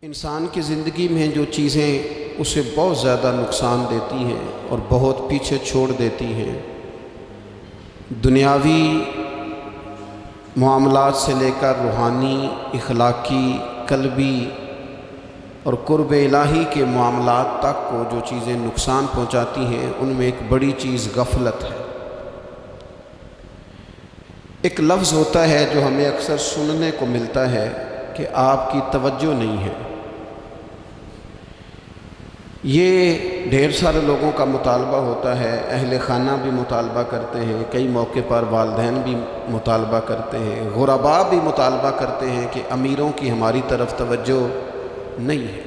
انسان کی زندگی میں جو چیزیں اسے بہت زیادہ نقصان دیتی ہیں اور بہت پیچھے چھوڑ دیتی ہیں، دنیاوی معاملات سے لے کر روحانی، اخلاقی، قلبی اور قرب الہی کے معاملات تک کو جو چیزیں نقصان پہنچاتی ہیں، ان میں ایک بڑی چیز غفلت ہے۔ ایک لفظ ہوتا ہے جو ہمیں اکثر سننے کو ملتا ہے کہ آپ کی توجہ نہیں ہے۔ یہ ڈھیر سارے لوگوں کا مطالبہ ہوتا ہے، اہل خانہ بھی مطالبہ کرتے ہیں، کئی موقع پر والدین بھی مطالبہ کرتے ہیں، غرباء بھی مطالبہ کرتے ہیں کہ امیروں کی ہماری طرف توجہ نہیں ہے۔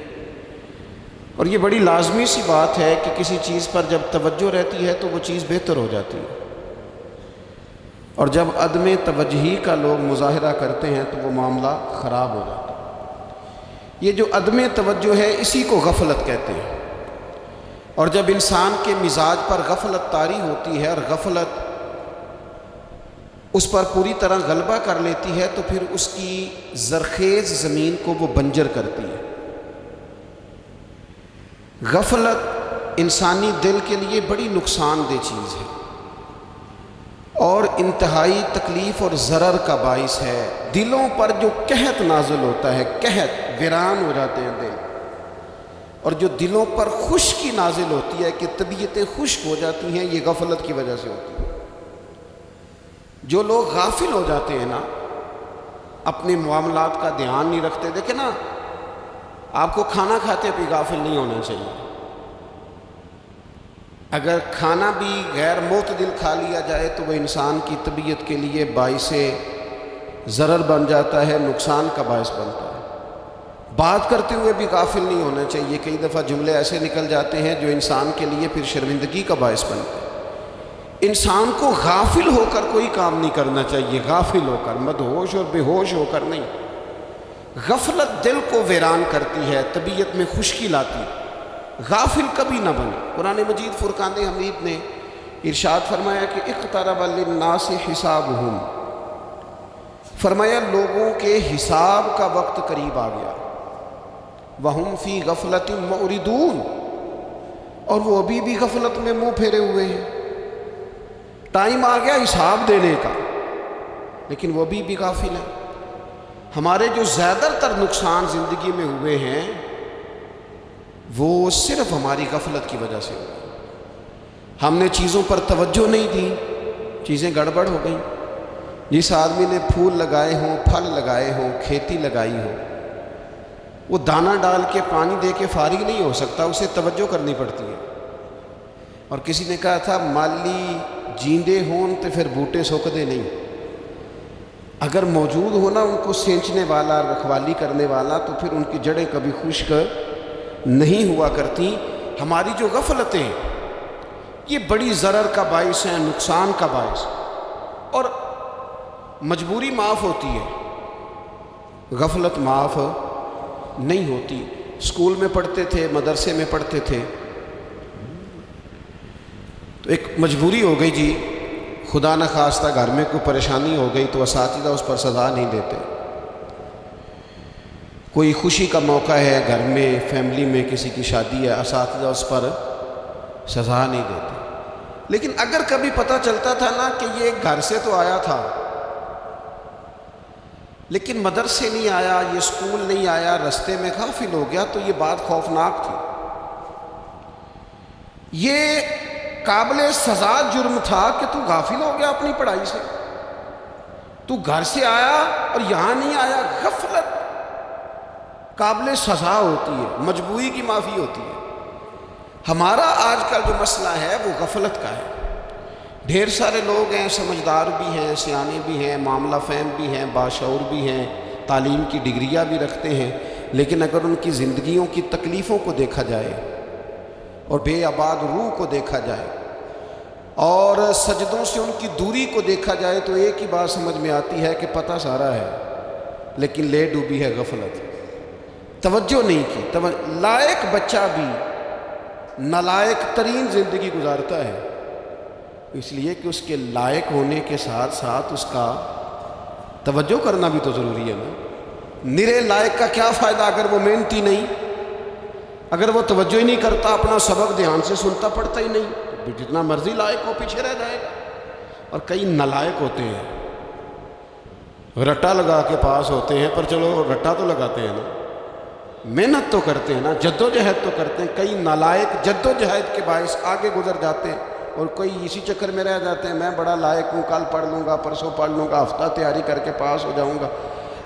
اور یہ بڑی لازمی سی بات ہے کہ کسی چیز پر جب توجہ رہتی ہے تو وہ چیز بہتر ہو جاتی ہے، اور جب عدم توجہی کا لوگ مظاہرہ کرتے ہیں تو وہ معاملہ خراب ہو جاتا ہے۔ یہ جو عدم توجہ ہے اسی کو غفلت کہتے ہیں، اور جب انسان کے مزاج پر غفلت طاری ہوتی ہے اور غفلت اس پر پوری طرح غلبہ کر لیتی ہے تو پھر اس کی زرخیز زمین کو وہ بنجر کرتی ہے۔ غفلت انسانی دل کے لیے بڑی نقصان دہ چیز ہے اور انتہائی تکلیف اور ضرر کا باعث ہے۔ دلوں پر جو قحط نازل ہوتا ہے، قحط، ویران ہو جاتے ہیں دل، اور جو دلوں پر خشکی نازل ہوتی ہے کہ طبیعتیں خشک ہو جاتی ہیں، یہ غفلت کی وجہ سے ہوتی ہے۔ جو لوگ غافل ہو جاتے ہیں نا، اپنے معاملات کا دھیان نہیں رکھتے، دیکھیں نا، آپ کو کھانا کھاتے بھی غافل نہیں ہونا چاہیے۔ اگر کھانا بھی غیر معتدل کھا لیا جائے تو وہ انسان کی طبیعت کے لیے باعث ضرر بن جاتا ہے، نقصان کا باعث بنتا ہے۔ بات کرتے ہوئے بھی غافل نہیں ہونا چاہیے، کئی دفعہ جملے ایسے نکل جاتے ہیں جو انسان کے لیے پھر شرمندگی کا باعث بنتے ہیں۔ انسان کو غافل ہو کر کوئی کام نہیں کرنا چاہیے، غافل ہو کر، مدہوش اور بے ہوش ہو کر نہیں۔ غفلت دل کو ویران کرتی ہے، طبیعت میں خشکی لاتی ہے۔ غافل کبھی نہ بنے۔ قرآن مجید فرقان حمید نے ارشاد فرمایا کہ اقترب للناس حسابہم، فرمایا لوگوں کے حساب کا وقت قریب آ گیا، وہم فی غفلۃ معرضون، اور وہ ابھی بھی غفلت میں منہ پھیرے ہوئے ہیں۔ ٹائم آ گیا حساب دینے کا، لیکن وہ ابھی بھی غافل ہیں۔ ہمارے جو زیادہ تر نقصان زندگی میں ہوئے ہیں وہ صرف ہماری غفلت کی وجہ سے ہوئے۔ ہم نے چیزوں پر توجہ نہیں دی، چیزیں گڑبڑ ہو گئیں۔ جس آدمی نے پھول لگائے ہوں، پھل لگائے ہوں، کھیتی لگائی ہو، وہ دانہ ڈال کے پانی دے کے فارغ نہیں ہو سکتا، اسے توجہ کرنی پڑتی ہے۔ اور کسی نے کہا تھا مالی جیندے ہون تو پھر بوٹے سوکھدے نہیں۔ اگر موجود ہونا ان کو سینچنے والا، رکھوالی کرنے والا، تو پھر ان کی جڑیں کبھی خشک نہیں ہوا کرتی۔ ہماری جو غفلتیں ہیں یہ بڑی ضرر کا باعث ہیں، نقصان کا باعث، اور مجبوری معاف ہوتی ہے، غفلت معاف نہیں ہوتی۔ اسکول میں پڑھتے تھے، مدرسے میں پڑھتے تھے، تو ایک مجبوری ہو گئی جی، خدا نخواستہ گھر میں کوئی پریشانی ہو گئی تو اساتذہ اس پر سزا نہیں دیتے۔ کوئی خوشی کا موقع ہے گھر میں، فیملی میں کسی کی شادی ہے، اساتذہ اس پر سزا نہیں دیتے۔ لیکن اگر کبھی پتہ چلتا تھا نا کہ یہ گھر سے تو آیا تھا لیکن مدرسے نہیں آیا، یہ اسکول نہیں آیا، رستے میں غافل ہو گیا، تو یہ بات خوفناک تھی۔ یہ قابل سزا جرم تھا کہ تو غافل ہو گیا اپنی پڑھائی سے، تو گھر سے آیا اور یہاں نہیں آیا۔ غفلت قابل سزا ہوتی ہے، مجبوری کی معافی ہوتی ہے۔ ہمارا آج کل جو مسئلہ ہے وہ غفلت کا ہے۔ ڈھیر سارے لوگ ہیں، سمجھدار بھی ہیں، سیانے بھی ہیں، معاملہ فہم بھی ہیں، باشعور بھی ہیں، تعلیم کی ڈگریاں بھی رکھتے ہیں، لیکن اگر ان کی زندگیوں کی تکلیفوں کو دیکھا جائے اور بے آباد روح کو دیکھا جائے اور سجدوں سے ان کی دوری کو دیکھا جائے تو ایک ہی بات سمجھ میں آتی ہے کہ پتہ سارا ہے لیکن لے ڈوبی ہے غفلت، توجہ نہیں کی۔ لائق بچہ بھی نالائق ترین زندگی گزارتا ہے، اس لیے کہ اس کے لائق ہونے کے ساتھ ساتھ اس کا توجہ کرنا بھی تو ضروری ہے نا۔ نرے لائق کا کیا فائدہ اگر وہ محنتی نہیں، اگر وہ توجہ ہی نہیں کرتا، اپنا سبق دھیان سے سنتا پڑھتا ہی نہیں، تو جتنا مرضی لائق ہو پیچھے رہ جائے گا۔ اور کئی نالائق ہوتے ہیں، رٹا لگا کے پاس ہوتے ہیں، پر چلو رٹا تو لگاتے ہیں نا، محنت تو کرتے ہیں نا، جد و جہد تو کرتے ہیں۔ کئی نالائق جد و جہد کے باعث آگے گزر جاتے ہیں، اور کوئی اسی چکر میں رہ جاتے ہیں، میں بڑا لائق ہوں، کل پڑھ لوں گا، پرسوں پڑھ لوں گا، ہفتہ تیاری کر کے پاس ہو جاؤں گا۔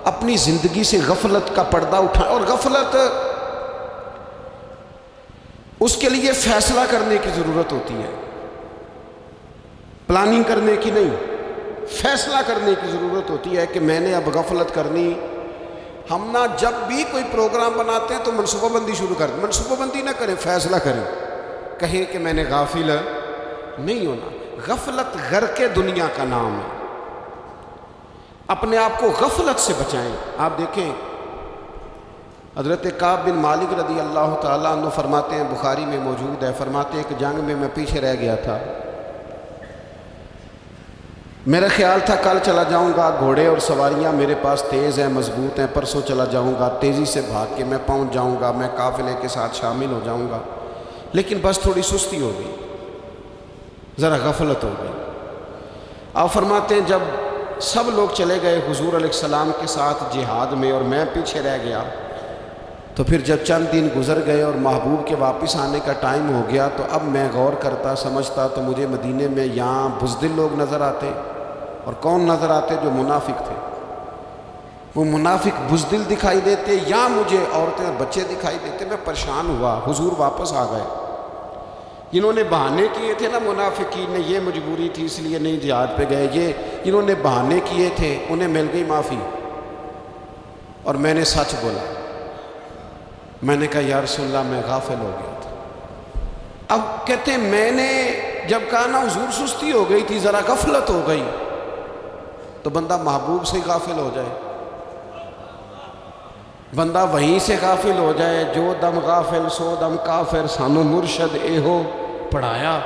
اپنی زندگی سے غفلت کا پردہ اٹھائیں، اور غفلت اس کے لیے فیصلہ کرنے کی ضرورت ہوتی ہے، پلاننگ کرنے کی نہیں، فیصلہ کرنے کی ضرورت ہوتی ہے کہ میں نے اب غفلت کرنی۔ ہم نہ جب بھی کوئی پروگرام بناتے ہیں تو منصوبہ بندی شروع کر دیں، منصوبہ بندی نہ کریں، فیصلہ کریں، کہیں کہ میں نے غافل نہیں ہونا۔ غفلت غرق دنیا کا نام ہے، اپنے آپ کو غفلت سے بچائیں۔ آپ دیکھیں حضرت کعب بن مالک رضی اللہ تعالیٰ عنہ فرماتے ہیں، بخاری میں موجود ہے، فرماتے ہیں کہ جنگ میں پیچھے رہ گیا تھا، میرا خیال تھا کل چلا جاؤں گا، گھوڑے اور سواریاں میرے پاس تیز ہیں، مضبوط ہیں، پرسوں چلا جاؤں گا، تیزی سے بھاگ کے میں پہنچ جاؤں گا، میں قافلے کے ساتھ شامل ہو جاؤں گا، لیکن بس تھوڑی سستی ہو گئی، ذرا غفلت ہو گئی۔ آپ فرماتے ہیں جب سب لوگ چلے گئے حضور علیہ السلام کے ساتھ جہاد میں اور میں پیچھے رہ گیا، تو پھر جب چند دن گزر گئے اور محبوب کے واپس آنے کا ٹائم ہو گیا، تو اب میں غور کرتا سمجھتا تو مجھے مدینے میں یہاں بزدل لوگ نظر آتے، اور کون نظر آتے؟ جو منافق تھے، وہ منافق بزدل دکھائی دیتے، یا مجھے عورتیں اور بچے دکھائی دیتے۔ میں پریشان ہوا، حضور واپس آ گئے، جنہوں نے بہانے کیے تھے نا منافقین نے، یہ مجبوری تھی اس لیے نہیں جہاد پہ گئے، یہ جنہوں نے بہانے کیے تھے انہیں مل گئی معافی، اور میں نے سچ بولا، میں نے کہا یا رسول اللہ میں غافل ہو گیا تھا۔ اب کہتے ہیں میں نے جب کہا نا حضور سستی ہو گئی تھی، ذرا غفلت ہو گئی، تو بندہ محبوب سے غافل ہو جائے، بندہ وہیں سے غافل ہو جائے، جو دم غافل سو دم کافر، سانو مرشد اے ہو پڑھایا۔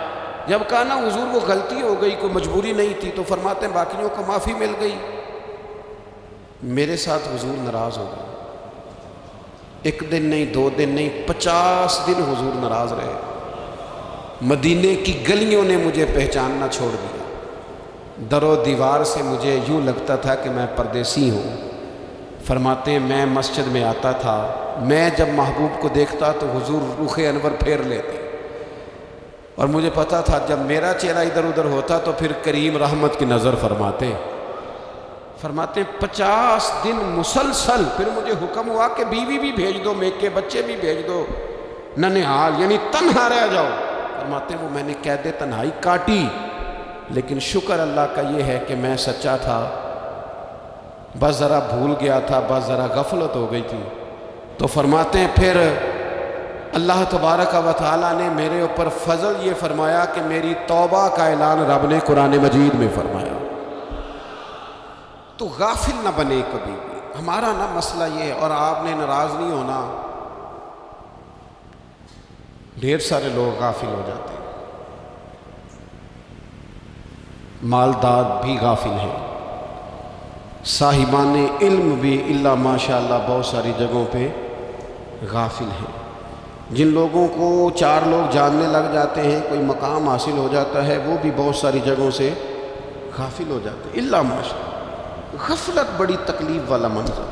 جب کہا نا حضور وہ غلطی ہو گئی، کوئی مجبوری نہیں تھی، تو فرماتے ہیں باقیوں کو معافی مل گئی، میرے ساتھ حضور ناراض ہو گئے، ایک دن نہیں، 2 دن نہیں، 50 دن حضور ناراض رہے۔ مدینے کی گلیوں نے مجھے پہچاننا چھوڑ دیا، در و دیوار سے مجھے یوں لگتا تھا کہ میں پردیسی ہوں۔ فرماتے ہیں میں مسجد میں آتا تھا، میں جب محبوب کو دیکھتا تو حضور رخ انور پھیر لیتے، اور مجھے پتا تھا جب میرا چہرہ ادھر ادھر ہوتا تو پھر کریم رحمت کی نظر فرماتے ہیں 50 دن مسلسل۔ پھر مجھے حکم ہوا کہ بیوی بھی بھیج دو، میکے بچے بھی بھیج دو، ننہال یعنی تنہا رہ جاؤ۔ فرماتے ہیں وہ میں نے قید تنہائی کاٹی، لیکن شکر اللہ کا یہ ہے کہ میں سچا تھا، بس ذرا بھول گیا تھا، بس ذرا غفلت ہو گئی تھی۔ تو فرماتے ہیں پھر اللہ تبارک و تعالیٰ نے میرے اوپر فضل یہ فرمایا کہ میری توبہ کا اعلان رب نے قرآن مجید میں فرمایا۔ تو غافل نہ بنے کبھی بھی، ہمارا نا مسئلہ یہ ہے، اور آپ نے ناراض نہیں ہونا، ڈھیر سارے لوگ غافل ہو جاتے ہیں، مالدار بھی غافل ہیں، صاحبان علم بھی الا ماشاء اللہ بہت ساری جگہوں پہ غافل ہیں۔ جن لوگوں کو 4 لوگ جاننے لگ جاتے ہیں، کوئی مقام حاصل ہو جاتا ہے، وہ بھی بہت ساری جگہوں سے غافل ہو جاتے ہیں الا ماشاء اللہ۔ غفلت بڑی تکلیف والا منظر۔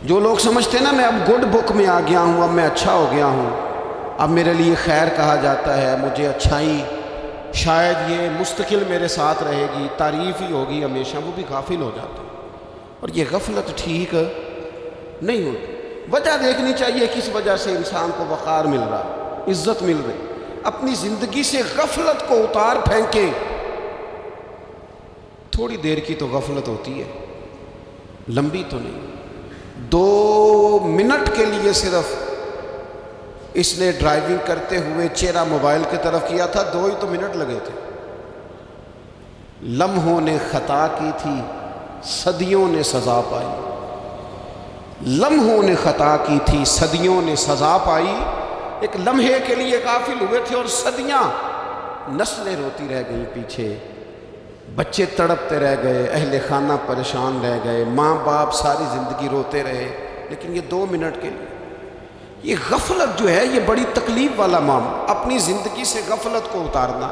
جو لوگ سمجھتے ہیں نا میں اب گڈ بک میں آ گیا ہوں، اب میں اچھا ہو گیا ہوں، اب میرے لیے خیر کہا جاتا ہے، مجھے اچھائی شاید یہ مستقل میرے ساتھ رہے گی، تعریف ہی ہوگی ہمیشہ، وہ بھی غافل ہو جاتے ہیں۔ اور یہ غفلت ٹھیک نہیں ہوتی۔ وجہ دیکھنی چاہیے کس وجہ سے انسان کو وقار مل رہا، عزت مل رہی۔ اپنی زندگی سے غفلت کو اتار پھینکیں۔ تھوڑی دیر کی تو غفلت ہوتی ہے، لمبی تو نہیں۔ 2 منٹ کے لیے صرف اس نے ڈرائیونگ کرتے ہوئے چہرہ موبائل کی طرف کیا تھا، 2 ہی تو منٹ لگے تھے۔ لمحوں نے خطا کی تھی، صدیوں نے سزا پائی۔ لمحوں نے خطا کی تھی، صدیوں نے سزا پائی۔ ایک لمحے کے لیے غافل ہوئے تھے اور صدیاں، نسلیں روتی رہ گئیں پیچھے۔ بچے تڑپتے رہ گئے، اہل خانہ پریشان رہ گئے، ماں باپ ساری زندگی روتے رہے، لیکن یہ 2 منٹ کے لیے یہ غفلت جو ہے یہ بڑی تکلیف والا معاملہ۔ اپنی زندگی سے غفلت کو اتارنا،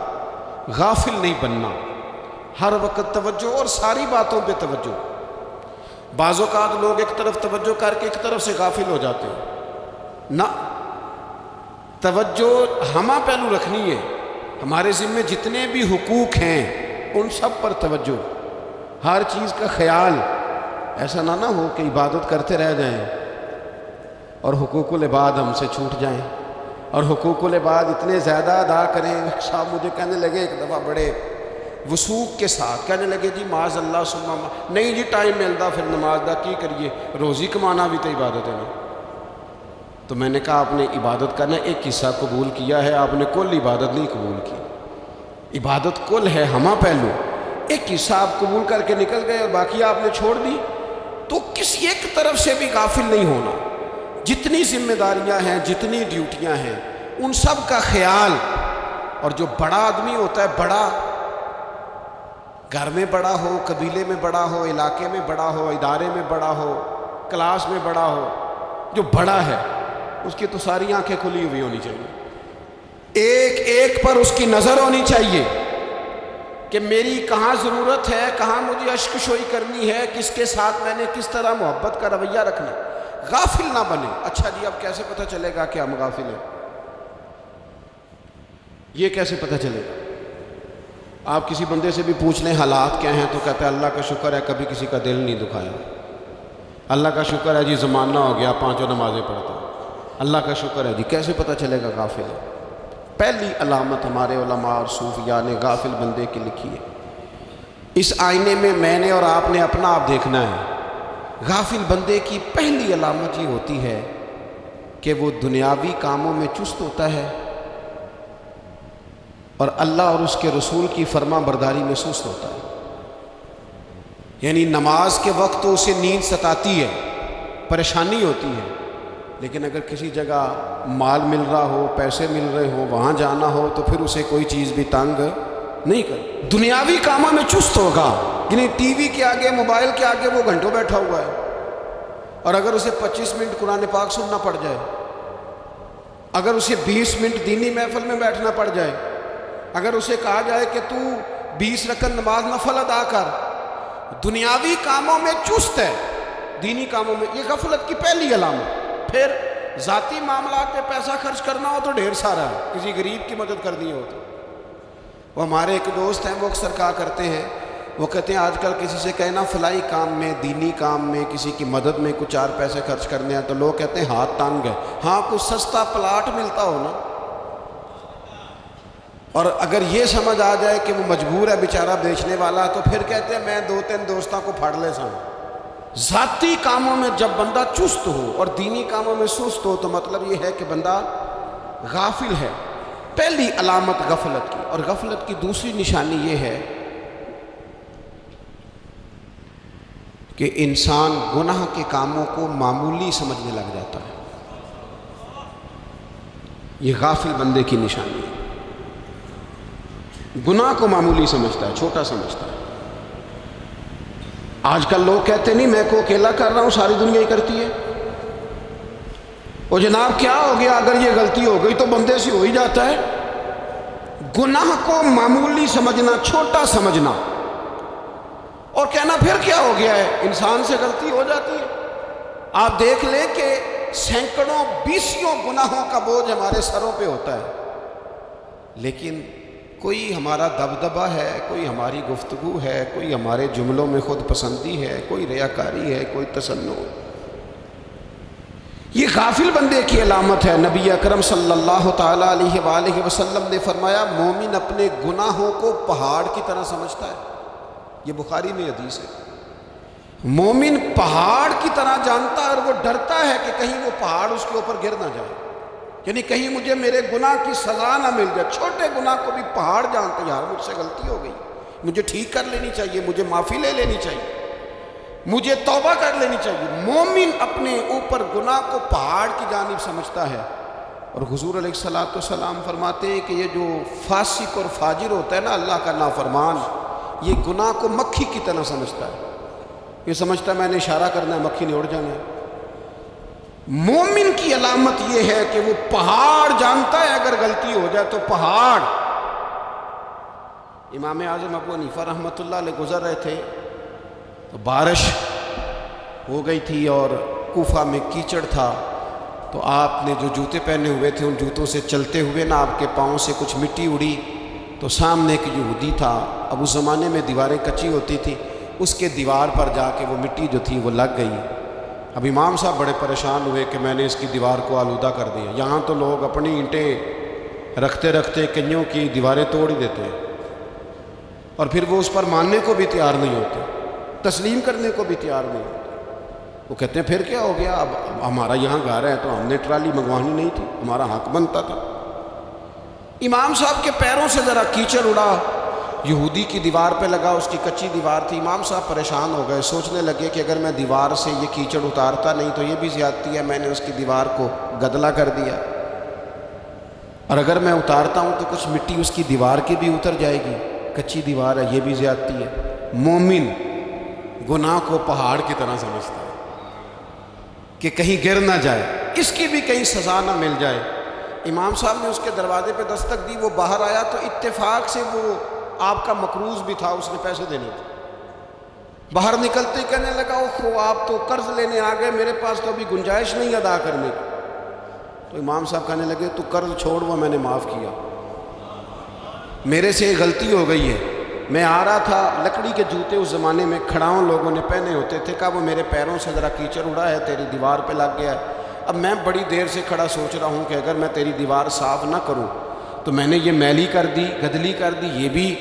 غافل نہیں بننا، ہر وقت توجہ اور ساری باتوں پہ توجہ۔ بعض اوقات لوگ ایک طرف توجہ کر کے ایک طرف سے غافل ہو جاتے ہیں، نہ، توجہ ہمہ پہلو رکھنی ہے۔ ہمارے ذمہ جتنے بھی حقوق ہیں ان سب پر توجہ، ہر چیز کا خیال، ایسا نہ ہو کہ عبادت کرتے رہ جائیں اور حقوق العباد ہم سے چھوٹ جائیں، اور حقوق العباد اتنے زیادہ ادا کریں۔ صاحب مجھے کہنے لگے ایک دفعہ بڑے وثوق کے ساتھ کہنے لگے جی معاذ اللہ ثم نہیں جی ٹائم ملتا پھر نماز دا کی کریے، روزی کمانا بھی تو عبادت ہے نا۔ تو میں نے کہا آپ نے عبادت کرنا ایک حصہ قبول کیا ہے، آپ نے کل عبادت نہیں قبول کی۔ عبادت کل ہے، ہمہ پہلو، ایک حصہ آپ قبول کر کے نکل گئے اور باقی آپ نے چھوڑ دی، تو کسی ایک طرف سے بھی غافل نہیں ہونا۔ جتنی ذمہ داریاں ہیں، جتنی ڈیوٹیاں ہیں، ان سب کا خیال۔ اور جو بڑا آدمی ہوتا ہے، بڑا، گھر میں بڑا ہو، قبیلے میں بڑا ہو، علاقے میں بڑا ہو، ادارے میں بڑا ہو، کلاس میں بڑا ہو، جو بڑا ہے اس کی تو ساری آنکھیں کھلی ہوئی ہونی چاہیے، ایک ایک پر اس کی نظر ہونی چاہیے کہ میری کہاں ضرورت ہے، کہاں مجھے اشک شوئی کرنی ہے، کس کے ساتھ میں نے کس طرح محبت کا رویہ رکھنا، غافل نہ بنے۔ اچھا جی اب کیسے پتہ چلے گا کہ ہم غافل ہیں؟ یہ کیسے پتہ چلے گا؟ آپ کسی بندے سے بھی پوچھ لیں حالات کیا ہیں تو کہتا ہے اللہ کا شکر ہے کبھی کسی کا دل نہیں دکھایا، اللہ کا شکر ہے جی زمانہ ہو گیا 5 نمازیں پڑھتا ہوں، اللہ کا شکر ہے جی۔ کیسے پتہ چلے گا غافل ہے؟ پہلی علامت ہمارے علماء اور صوفیاء نے غافل بندے کی لکھی ہے۔ اس آئینے میں میں نے اور آپ نے اپنا آپ دیکھنا ہے۔ غافل بندے کی پہلی علامت یہ ہوتی ہے کہ وہ دنیاوی کاموں میں چست ہوتا ہے اور اللہ اور اس کے رسول کی فرما برداری میں سست ہوتا ہے۔ یعنی نماز کے وقت تو اسے نیند ستاتی ہے، پریشانی ہوتی ہے، لیکن اگر کسی جگہ مال مل رہا ہو، پیسے مل رہے ہوں، وہاں جانا ہو تو پھر اسے کوئی چیز بھی تنگ نہیں کر۔ دنیاوی کاموں میں چست ہوگا، یعنی ٹی وی کے آگے، موبائل کے آگے وہ گھنٹوں بیٹھا ہوا ہے، اور اگر اسے 25 منٹ قرآن پاک سننا پڑ جائے، اگر اسے 20 منٹ دینی محفل میں بیٹھنا پڑ جائے، اگر اسے کہا جائے کہ تو 20 رکعت نماز نفل ادا کر، دنیاوی کاموں میں چست ہے، دینی کاموں میں، یہ غفلت کی پہلی علامت۔ پھر ذاتی معاملات پہ پیسہ خرچ کرنا ہو تو ڈھیر سارا ہے، کسی غریب کی مدد کرنی ہو تو۔ وہ ہمارے ایک دوست ہیں، وہ اکثر کہا کرتے ہیں، وہ کہتے ہیں آج کل کسی سے کہنا فلائی کام میں، دینی کام میں، کسی کی مدد میں کچھ 4 پیسے خرچ کرنے ہیں تو لوگ کہتے ہیں ہاتھ تنگ ہے۔ ہاں کچھ سستا پلاٹ ملتا ہو نا، اور اگر یہ سمجھ آ جائے کہ وہ مجبور ہے بیچارہ بیچنے والا، تو پھر کہتے ہیں میں 2-3 دوستوں کو پھاڑ لے سا۔ ذاتی کاموں میں جب بندہ چست ہو اور دینی کاموں میں سست ہو تو مطلب یہ ہے کہ بندہ غافل ہے، پہلی علامت غفلت کی۔ اور غفلت کی دوسری نشانی یہ ہے کہ انسان گناہ کے کاموں کو معمولی سمجھنے لگ جاتا ہے، یہ غافل بندے کی نشانی ہے۔ گناہ کو معمولی سمجھتا ہے، چھوٹا سمجھتا ہے۔ آج کل لوگ کہتے نہیں میں کو اکیلا کر رہا ہوں، ساری دنیا ہی کرتی ہے۔ اور جناب کیا ہو گیا اگر یہ غلطی ہو گئی تو بندے سے ہو ہی جاتا ہے۔ گناہ کو معمولی سمجھنا، چھوٹا سمجھنا، اور کہنا پھر کیا ہو گیا ہے، انسان سے غلطی ہو جاتی ہے۔ آپ دیکھ لیں کہ سینکڑوں بیسیوں گناہوں کا بوجھ ہمارے سروں پہ ہوتا ہے، لیکن کوئی ہمارا دبدبہ ہے، کوئی ہماری گفتگو ہے، کوئی ہمارے جملوں میں خود پسندی ہے، کوئی ریاکاری ہے، کوئی تصنع۔ یہ غافل بندے کی علامت ہے۔ نبی اکرم صلی اللہ تعالیٰ علیہ وآلہ وسلم نے فرمایا مومن اپنے گناہوں کو پہاڑ کی طرح سمجھتا ہے، یہ بخاری میں حدیث ہے۔ مومن پہاڑ کی طرح جانتا ہے اور وہ ڈرتا ہے کہ کہیں وہ پہاڑ اس کے اوپر گر نہ جائے، یعنی کہیں مجھے میرے گناہ کی سزا نہ مل جائے۔ چھوٹے گناہ کو بھی پہاڑ جانتے، یار مجھ سے غلطی ہو گئی، مجھے ٹھیک کر لینی چاہیے، مجھے معافی لے لینی چاہیے، مجھے توبہ کر لینی چاہیے۔ مومن اپنے اوپر گناہ کو پہاڑ کی جانب سمجھتا ہے۔ اور حضور علیہ الصلوۃ والسلام فرماتے ہیں کہ یہ جو فاسق اور فاجر ہوتا ہے نا، اللہ کا نافرمان، یہ گناہ کو مکھی کی طرح سمجھتا ہے، یہ سمجھتا ہے میں نے اشارہ کرنا ہے مکھی نے اڑ جانا ہے۔ مومن کی علامت یہ ہے کہ وہ پہاڑ جانتا ہے اگر غلطی ہو جائے تو پہاڑ۔ امام اعظم ابو حنیفہ رحمۃ اللہ علیہ گزر رہے تھے تو بارش ہو گئی تھی اور کوفہ میں کیچڑ تھا، تو آپ نے جو جوتے پہنے ہوئے تھے ان جوتوں سے چلتے ہوئے نا آپ کے پاؤں سے کچھ مٹی اڑی، تو سامنے ایک یہودی تھا، اب اس زمانے میں دیواریں کچی ہوتی تھی، اس کے دیوار پر جا کے وہ مٹی جو تھی وہ لگ گئی۔ اب امام صاحب بڑے پریشان ہوئے کہ میں نے اس کی دیوار کو آلودہ کر دیا۔ یہاں تو لوگ اپنی اینٹیں رکھتے رکھتے کئیوں کی دیواریں توڑ ہی دیتے ہیں، اور پھر وہ اس پر ماننے کو بھی تیار نہیں ہوتے، تسلیم کرنے کو بھی تیار نہیں ہوتے۔ وہ کہتے ہیں پھر کیا ہو گیا، اب ہمارا یہاں گھر ہے تو ہم نے ٹرالی منگوانی نہیں تھی، ہمارا حق بنتا تھا۔ امام صاحب کے پیروں سے ذرا کیچڑ اڑا، یہودی کی دیوار پہ لگا، اس کی کچی دیوار تھی۔ امام صاحب پریشان ہو گئے، سوچنے لگے کہ اگر میں دیوار سے یہ کیچڑ اتارتا نہیں تو یہ بھی زیادتی ہے، میں نے اس کی دیوار کو گدلا کر دیا، اور اگر میں اتارتا ہوں تو کچھ مٹی اس کی دیوار کی بھی اتر جائے گی، کچی دیوار ہے، یہ بھی زیادتی ہے۔ مومن گناہ کو پہاڑ کی طرح سمجھتا ہے کہ کہیں گر نہ جائے، اس کی بھی کہیں سزا نہ مل جائے۔ امام صاحب نے اس کے دروازے پہ دستک دی، وہ باہر آیا تو اتفاق سے وہ آپ کا مقروض بھی تھا، اس نے پیسے دینے تھے۔ باہر نکلتے ہی کہنے لگا اوہ آپ تو قرض لینے آ گئے، میرے پاس تو ابھی گنجائش نہیں ادا کرنے کی۔ تو امام صاحب کہنے لگے تو قرض چھوڑ، وہ میں نے معاف کیا، میرے سے غلطی ہو گئی ہے، میں آ رہا تھا، لکڑی کے جوتے اس زمانے میں کھڑاؤں لوگوں نے پہنے ہوتے تھے، کہا وہ میرے پیروں سے ذرا کیچڑ اڑا ہے، تیری دیوار پہ لگ گیا ہے۔ اب میں بڑی دیر سے کھڑا سوچ رہا ہوں کہ اگر میں تیری دیوار صاف نہ کروں تو میں نے یہ میلی کر دی، گدلی کر دی، یہ بھی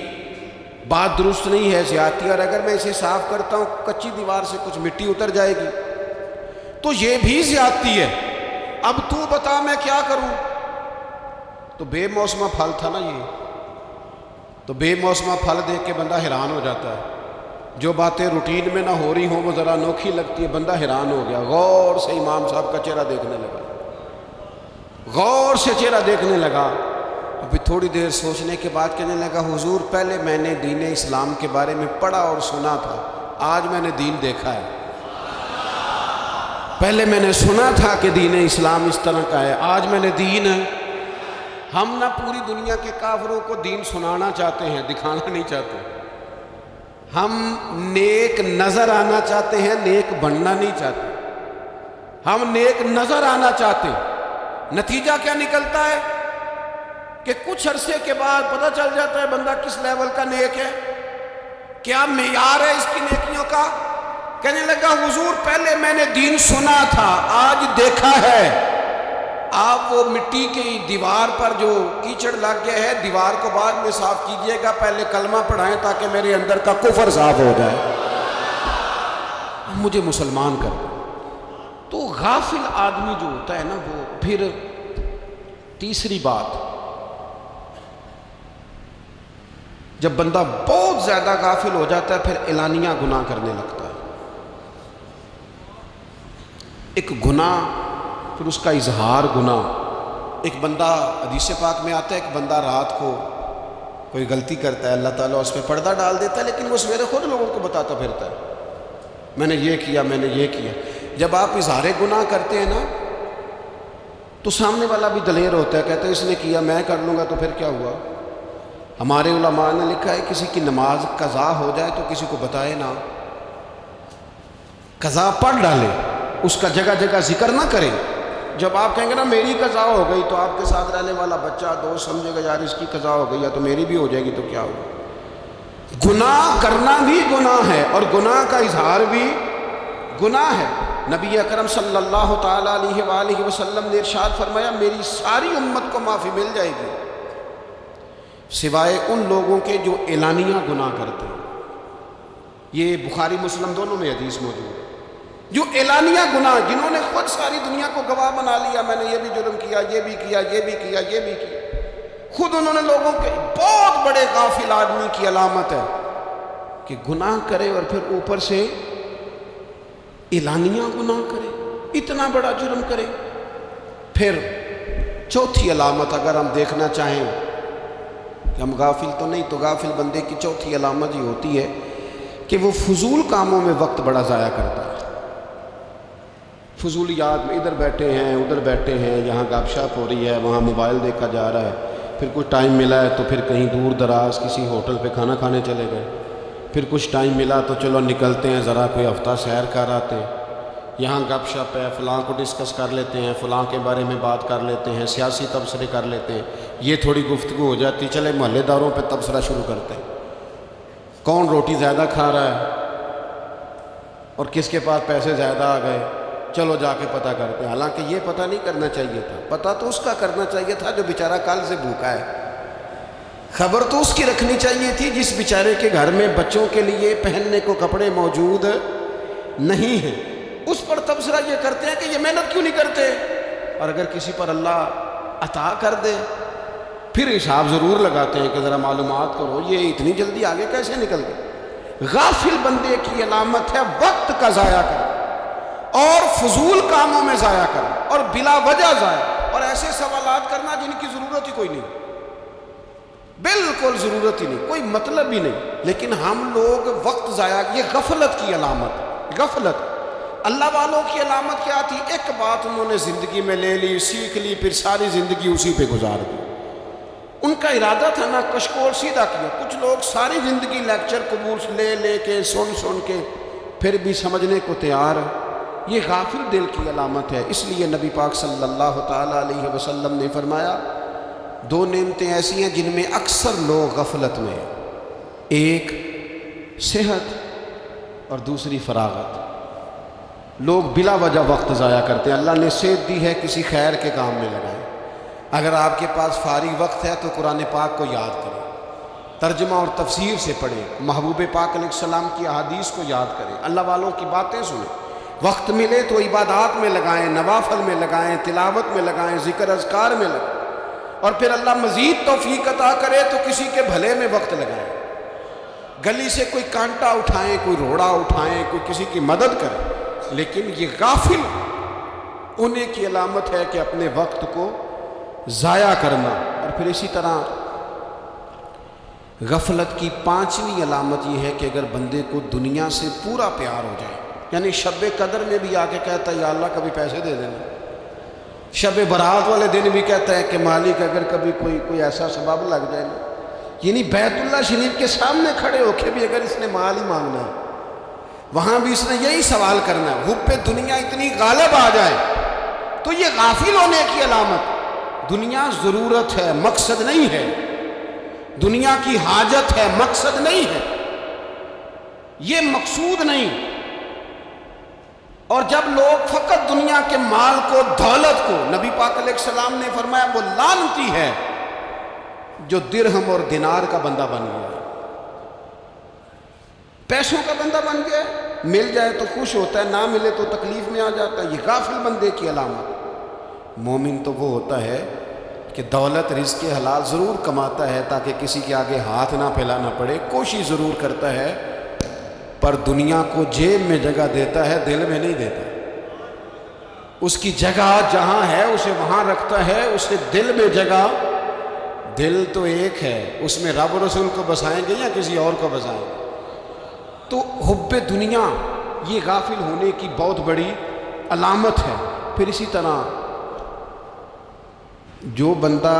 بات درست نہیں ہے، زیادتی، اور اگر میں اسے صاف کرتا ہوں کچی دیوار سے کچھ مٹی اتر جائے گی تو یہ بھی زیادتی ہے، اب تو بتا میں کیا کروں۔ تو بے موسمہ پھل تھا نا یہ، تو بے موسمہ پھل دیکھ کے بندہ حیران ہو جاتا ہے، جو باتیں روٹین میں نہ ہو رہی ہوں وہ ذرا انوکھی لگتی ہے، بندہ حیران ہو گیا، غور سے امام صاحب کا چہرہ دیکھنے لگا، غور سے چہرہ دیکھنے لگا۔ ابھی تھوڑی دیر سوچنے کے بعد کہنے لگا حضور پہلے میں نے دین اسلام کے بارے میں پڑھا اور سنا تھا، آج میں نے دین دیکھا ہے۔ پہلے میں نے سنا تھا کہ دین اسلام اس طرح کا ہے، آج میں نے دین ہے۔ ہم نہ پوری دنیا کے کافروں کو دین سنانا چاہتے ہیں، دکھانا نہیں چاہتے، ہم نیک نظر آنا چاہتے ہیں، نیک بننا نہیں چاہتے، ہم نیک نظر آنا چاہتے ہیں۔ نتیجہ کیا نکلتا ہے کہ کچھ عرصے کے بعد پتہ چل جاتا ہے بندہ کس لیول کا نیک ہے، کیا معیار ہے اس کی نیکیوں کا۔ کہنے لگا حضور پہلے میں نے دین سنا تھا، آج دیکھا ہے۔ آپ وہ مٹی کی دیوار پر جو کیچڑ لگ گیا ہے، دیوار کو بعد میں صاف کیجئے گا، پہلے کلمہ پڑھائیں تاکہ میرے اندر کا کفر صاف ہو جائے، مجھے مسلمان کر دیں۔ تو غافل آدمی جو ہوتا ہے نا، وہ پھر تیسری بات، جب بندہ بہت زیادہ غافل ہو جاتا ہے پھر اعلانیہ گناہ کرنے لگتا ہے۔ ایک گناہ پھر اس کا اظہار گناہ، ایک بندہ حدیث پاک میں آتا ہے، ایک بندہ رات کو کوئی غلطی کرتا ہے، اللہ تعالیٰ اس پہ پردہ ڈال دیتا ہے، لیکن وہ سویرے خود لوگوں کو بتاتا پھرتا ہے میں نے یہ کیا، میں نے یہ کیا۔ جب آپ اظہار گناہ کرتے ہیں نا تو سامنے والا بھی دلیر ہوتا ہے، کہتا ہے اس نے کیا میں کر لوں گا تو پھر کیا ہوا۔ ہمارے علماء نے لکھا ہے کسی کی نماز قضا ہو جائے تو کسی کو بتائے نہ، قضا پڑھ ڈالے، اس کا جگہ جگہ ذکر نہ کرے۔ جب آپ کہیں گے نا میری قضا ہو گئی تو آپ کے ساتھ رہنے والا بچہ دوست سمجھے گا یار اس کی قضا ہو گئی ہے تو میری بھی ہو جائے گی تو کیا ہوگا۔ گناہ کرنا بھی گناہ ہے اور گناہ کا اظہار بھی گناہ ہے۔ نبی اکرم صلی اللہ تعالیٰ علیہ وآلہ وسلم نے ارشاد فرمایا میری ساری امت کو معافی مل جائے گی سوائے ان لوگوں کے جو اعلانیہ گناہ کرتے ہیں۔ یہ بخاری مسلم دونوں میں حدیث موجود ہے۔ جو اعلانیہ گناہ، جنہوں نے خود ساری دنیا کو گواہ بنا لیا، میں نے یہ بھی جرم کیا، یہ بھی کیا، یہ بھی کیا، یہ بھی کیا، خود انہوں نے لوگوں کے، بہت بڑے غافل آدمی کی علامت ہے کہ گناہ کرے اور پھر اوپر سے اعلانیہ گناہ کرے، اتنا بڑا جرم کرے۔ پھر چوتھی علامت اگر ہم دیکھنا چاہیں کہ ہم غافل تو نہیں، تو غافل بندے کی چوتھی علامت یہ ہوتی ہے کہ وہ فضول کاموں میں وقت بڑا ضائع کرتا ہے۔ فضولیات میں ادھر بیٹھے ہیں ادھر بیٹھے ہیں، یہاں گپ شپ ہو رہی ہے، وہاں موبائل دیکھا جا رہا ہے، پھر کچھ ٹائم ملا ہے تو پھر کہیں دور دراز کسی ہوٹل پہ کھانا کھانے چلے گئے، پھر کچھ ٹائم ملا تو چلو نکلتے ہیں ذرا کوئی ہفتہ سیر کر آتے ہیں، یہاں گپ شپ ہے، فلاں کو ڈسکس کر لیتے ہیں، فلاں کے بارے میں بات کر لیتے ہیں، سیاسی تبصرے کر لیتے ہیں، یہ تھوڑی گفتگو ہو جاتی، چلے محلے داروں پہ تبصرہ شروع کرتے ہیں، کون روٹی زیادہ کھا رہا ہے اور کس کے پاس پیسے زیادہ آ گئے، چلو جا کے پتہ کرتے ہیں۔ حالانکہ یہ پتہ نہیں کرنا چاہیے تھا، پتہ تو اس کا کرنا چاہیے تھا جو بیچارہ کل سے بھوکا ہے، خبر تو اس کی رکھنی چاہیے تھی جس بیچارے کے گھر میں بچوں کے لیے پہننے کو کپڑے موجود نہیں ہیں، اس پر تبصرہ یہ کرتے ہیں کہ یہ محنت کیوں نہیں کرتے، اور اگر کسی پر اللہ عطا کر دے پھر حساب ضرور لگاتے ہیں کہ ذرا معلومات کرو یہ اتنی جلدی آگے کیسے نکل گئے۔ غافل بندے کی علامت ہے وقت کا ضائع کرنا اور فضول کاموں میں ضائع کرنا اور بلا وجہ ضائع، اور ایسے سوالات کرنا جن کی ضرورت ہی کوئی نہیں، بالکل ضرورت ہی نہیں، کوئی مطلب ہی نہیں، لیکن ہم لوگ وقت ضائع، یہ غفلت کی علامت، غفلت۔ اللہ والوں کی علامت کیا تھی؟ ایک بات انہوں نے زندگی میں لے لی، سیکھ لی، پھر ساری زندگی اسی پہ گزار دی۔ ان کا ارادہ تھا نا کشکول سیدھا کیا۔ کچھ لوگ ساری زندگی لیکچر قبول لے لے کے سن کے پھر بھی سمجھنے کو تیار، یہ غافل دل کی علامت ہے۔ اس لیے نبی پاک صلی اللہ تعالیٰ علیہ وسلم نے فرمایا دو نعمتیں ایسی ہیں جن میں اکثر لوگ غفلت میں ہیں، ایک صحت اور دوسری فراغت۔ لوگ بلا وجہ وقت ضائع کرتے ہیں۔ اللہ نے صحت دی ہے، کسی خیر کے کام میں لگائیں۔ اگر آپ کے پاس فارغ وقت ہے تو قرآن پاک کو یاد کریں، ترجمہ اور تفسیر سے پڑھیں، محبوب پاک علیہ السلام کی احادیث کو یاد کریں، اللہ والوں کی باتیں سنیں۔ وقت ملے تو عبادات میں لگائیں، نوافل میں لگائیں، تلاوت میں لگائیں، ذکر اذکار میں لگائیں، اور پھر اللہ مزید توفیق عطا کرے تو کسی کے بھلے میں وقت لگائیں۔ گلی سے کوئی کانٹا اٹھائیں، کوئی روڑا اٹھائیں، کوئی کسی کی مدد کریں، لیکن یہ غافل انہیں کی علامت ہے کہ اپنے وقت کو ضائع کرنا۔ اور پھر اسی طرح غفلت کی پانچویں علامت یہ ہے کہ اگر بندے کو دنیا سے پورا پیار ہو جائے، یعنی شب قدر میں بھی آ کے کہتا ہے یا اللہ کبھی پیسے دے دینا، شب برات والے دن بھی کہتا ہے کہ مالک اگر کبھی کوئی ایسا سبب لگ جائے نا، یعنی بیت اللہ شریف کے سامنے کھڑے ہو کے بھی اگر اس نے مال ہی مانگنا ہے وہاں بھی اس نے یہی سوال کرنا ہے، حب دنیا اتنی غالب آ جائے، تو یہ غافل ہونے کی علامت۔ دنیا ضرورت ہے، مقصد نہیں ہے، دنیا کی حاجت ہے، مقصد نہیں ہے، یہ مقصود نہیں۔ اور جب لوگ فقط دنیا کے مال کو، دولت کو، نبی پاک علیہ السلام نے فرمایا وہ لعنتی ہے جو درہم اور دینار کا بندہ بن گیا ہے، پیسوں کا بندہ بن گیا ہے، مل جائے تو خوش ہوتا ہے، نہ ملے تو تکلیف میں آ جاتا ہے۔ یہ غافل بندے کی علامت۔ مومن تو وہ ہوتا ہے کہ دولت رزق حلال ضرور کماتا ہے تاکہ کسی کے آگے ہاتھ نہ پھیلانا پڑے، کوشش ضرور کرتا ہے، پر دنیا کو جیب میں جگہ دیتا ہے، دل میں نہیں دیتا۔ اس کی جگہ جہاں ہے اسے وہاں رکھتا ہے، اسے دل میں جگہ، دل تو ایک ہے، اس میں رب و رسول کو بسائیں گے یا کسی اور کو بسائیں گے؟ تو حب دنیا یہ غافل ہونے کی بہت بڑی علامت ہے۔ پھر اسی طرح جو بندہ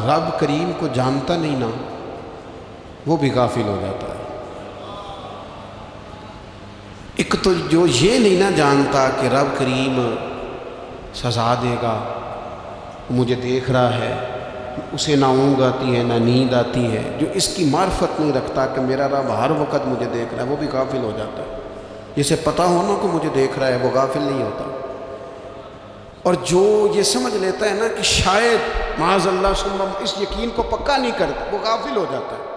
رب کریم کو جانتا نہیں نا وہ بھی غافل ہو جاتا ہے۔ ایک تو جو یہ نہیں نہ جانتا کہ رب کریم سزا دے گا، مجھے دیکھ رہا ہے، اسے نہ اونگ آتی ہے نہ نیند آتی ہے، جو اس کی معرفت نہیں رکھتا کہ میرا رب ہر وقت مجھے دیکھ رہا ہے، وہ بھی غافل ہو جاتا ہے۔ جسے پتہ ہونا کہ مجھے دیکھ رہا ہے وہ غافل نہیں ہوتا۔ اور جو یہ سمجھ لیتا ہے نا کہ شاید معاذ اللہ ثم اس یقین کو پکا نہیں کرتا، وہ غافل ہو جاتا ہے۔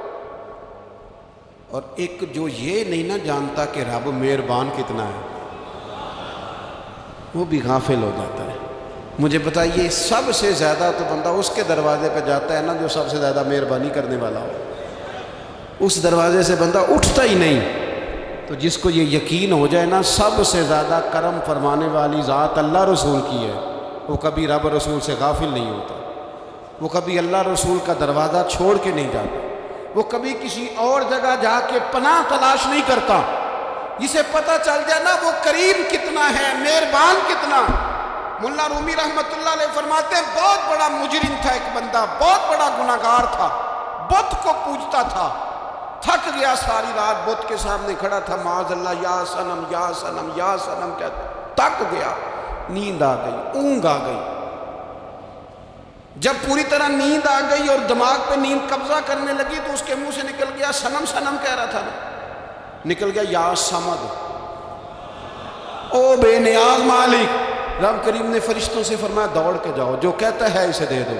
اور ایک جو یہ نہیں نہ جانتا کہ رب مہربان کتنا ہے، وہ بھی غافل ہو جاتا ہے۔ مجھے بتائیے سب سے زیادہ تو بندہ اس کے دروازے پہ جاتا ہے نا جو سب سے زیادہ مہربانی کرنے والا ہو، اس دروازے سے بندہ اٹھتا ہی نہیں۔ تو جس کو یہ یقین ہو جائے نا سب سے زیادہ کرم فرمانے والی ذات اللہ رسول کی ہے، وہ کبھی رب رسول سے غافل نہیں ہوتا۔ وہ کبھی اللہ رسول کا دروازہ چھوڑ کے نہیں جاتا، وہ کبھی کسی اور جگہ جا کے پناہ تلاش نہیں کرتا۔ جسے پتہ چل جائے نا وہ کریم کتنا ہے، مہربان کتنا۔ مولانا رومی رحمت اللہ علیہ فرماتے ہیں بہت بڑا مجرم تھا ایک بندہ، بہت بڑا گناہگار تھا، بت کو پوجتا تھا، تھک گیا ساری رات بت کے سامنے کھڑا تھا، معاذ اللہ یا صنم یا صنم یا صنم کہتا، تھک گیا، نیند آ گئی، اونگ آ گئی۔ جب پوری طرح نیند آ گئی اور دماغ پہ نیند قبضہ کرنے لگی تو اس کے منہ سے نکل گیا، صنم صنم کہہ رہا تھا نا، نکل گیا یا صمد، او بے نیاز مالک۔ رب کریم نے فرشتوں سے فرمایا دوڑ کے جاؤ، جو کہتا ہے اسے دے دو۔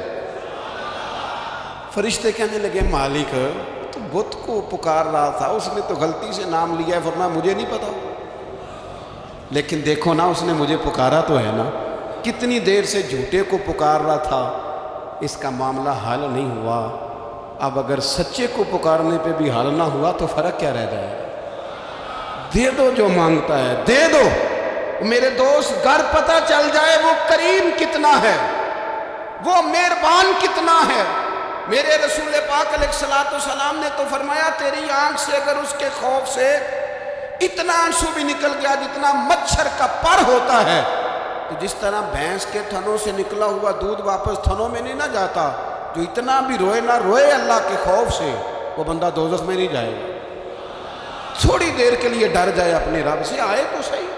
فرشتے کہنے لگے مالک تو بت کو پکار رہا تھا، اس نے تو غلطی سے نام لیا ہے۔ فرمایا مجھے نہیں پتا، لیکن دیکھو نا اس نے مجھے پکارا تو ہے نا، کتنی دیر سے جھوٹے کو پکار رہا تھا، اس کا معاملہ حل نہیں ہوا، اب اگر سچے کو پکارنے پہ بھی حل نہ ہوا تو فرق کیا رہ جائے گا؟ دے دو جو مانگتا ہے، دے دو۔ میرے دوست گھر پتہ چل جائے وہ کریم کتنا ہے، وہ مہربان کتنا ہے۔ میرے رسول پاک علیہ السلام نے تو فرمایا تیری آنکھ سے اگر اس کے خوف سے اتنا آنسو بھی نکل گیا جتنا مچھر کا پر ہوتا ہے، تو جس طرح بھینس کے تھنوں سے نکلا ہوا دودھ واپس تھنوں میں نہیں نہ جاتا، جو اتنا بھی روئے نہ روئے اللہ کے خوف سے، وہ بندہ دوزخ میں نہیں جائے گا۔ تھوڑی دیر کے لیے ڈر جائے اپنے رب سے، آئے تو صحیح۔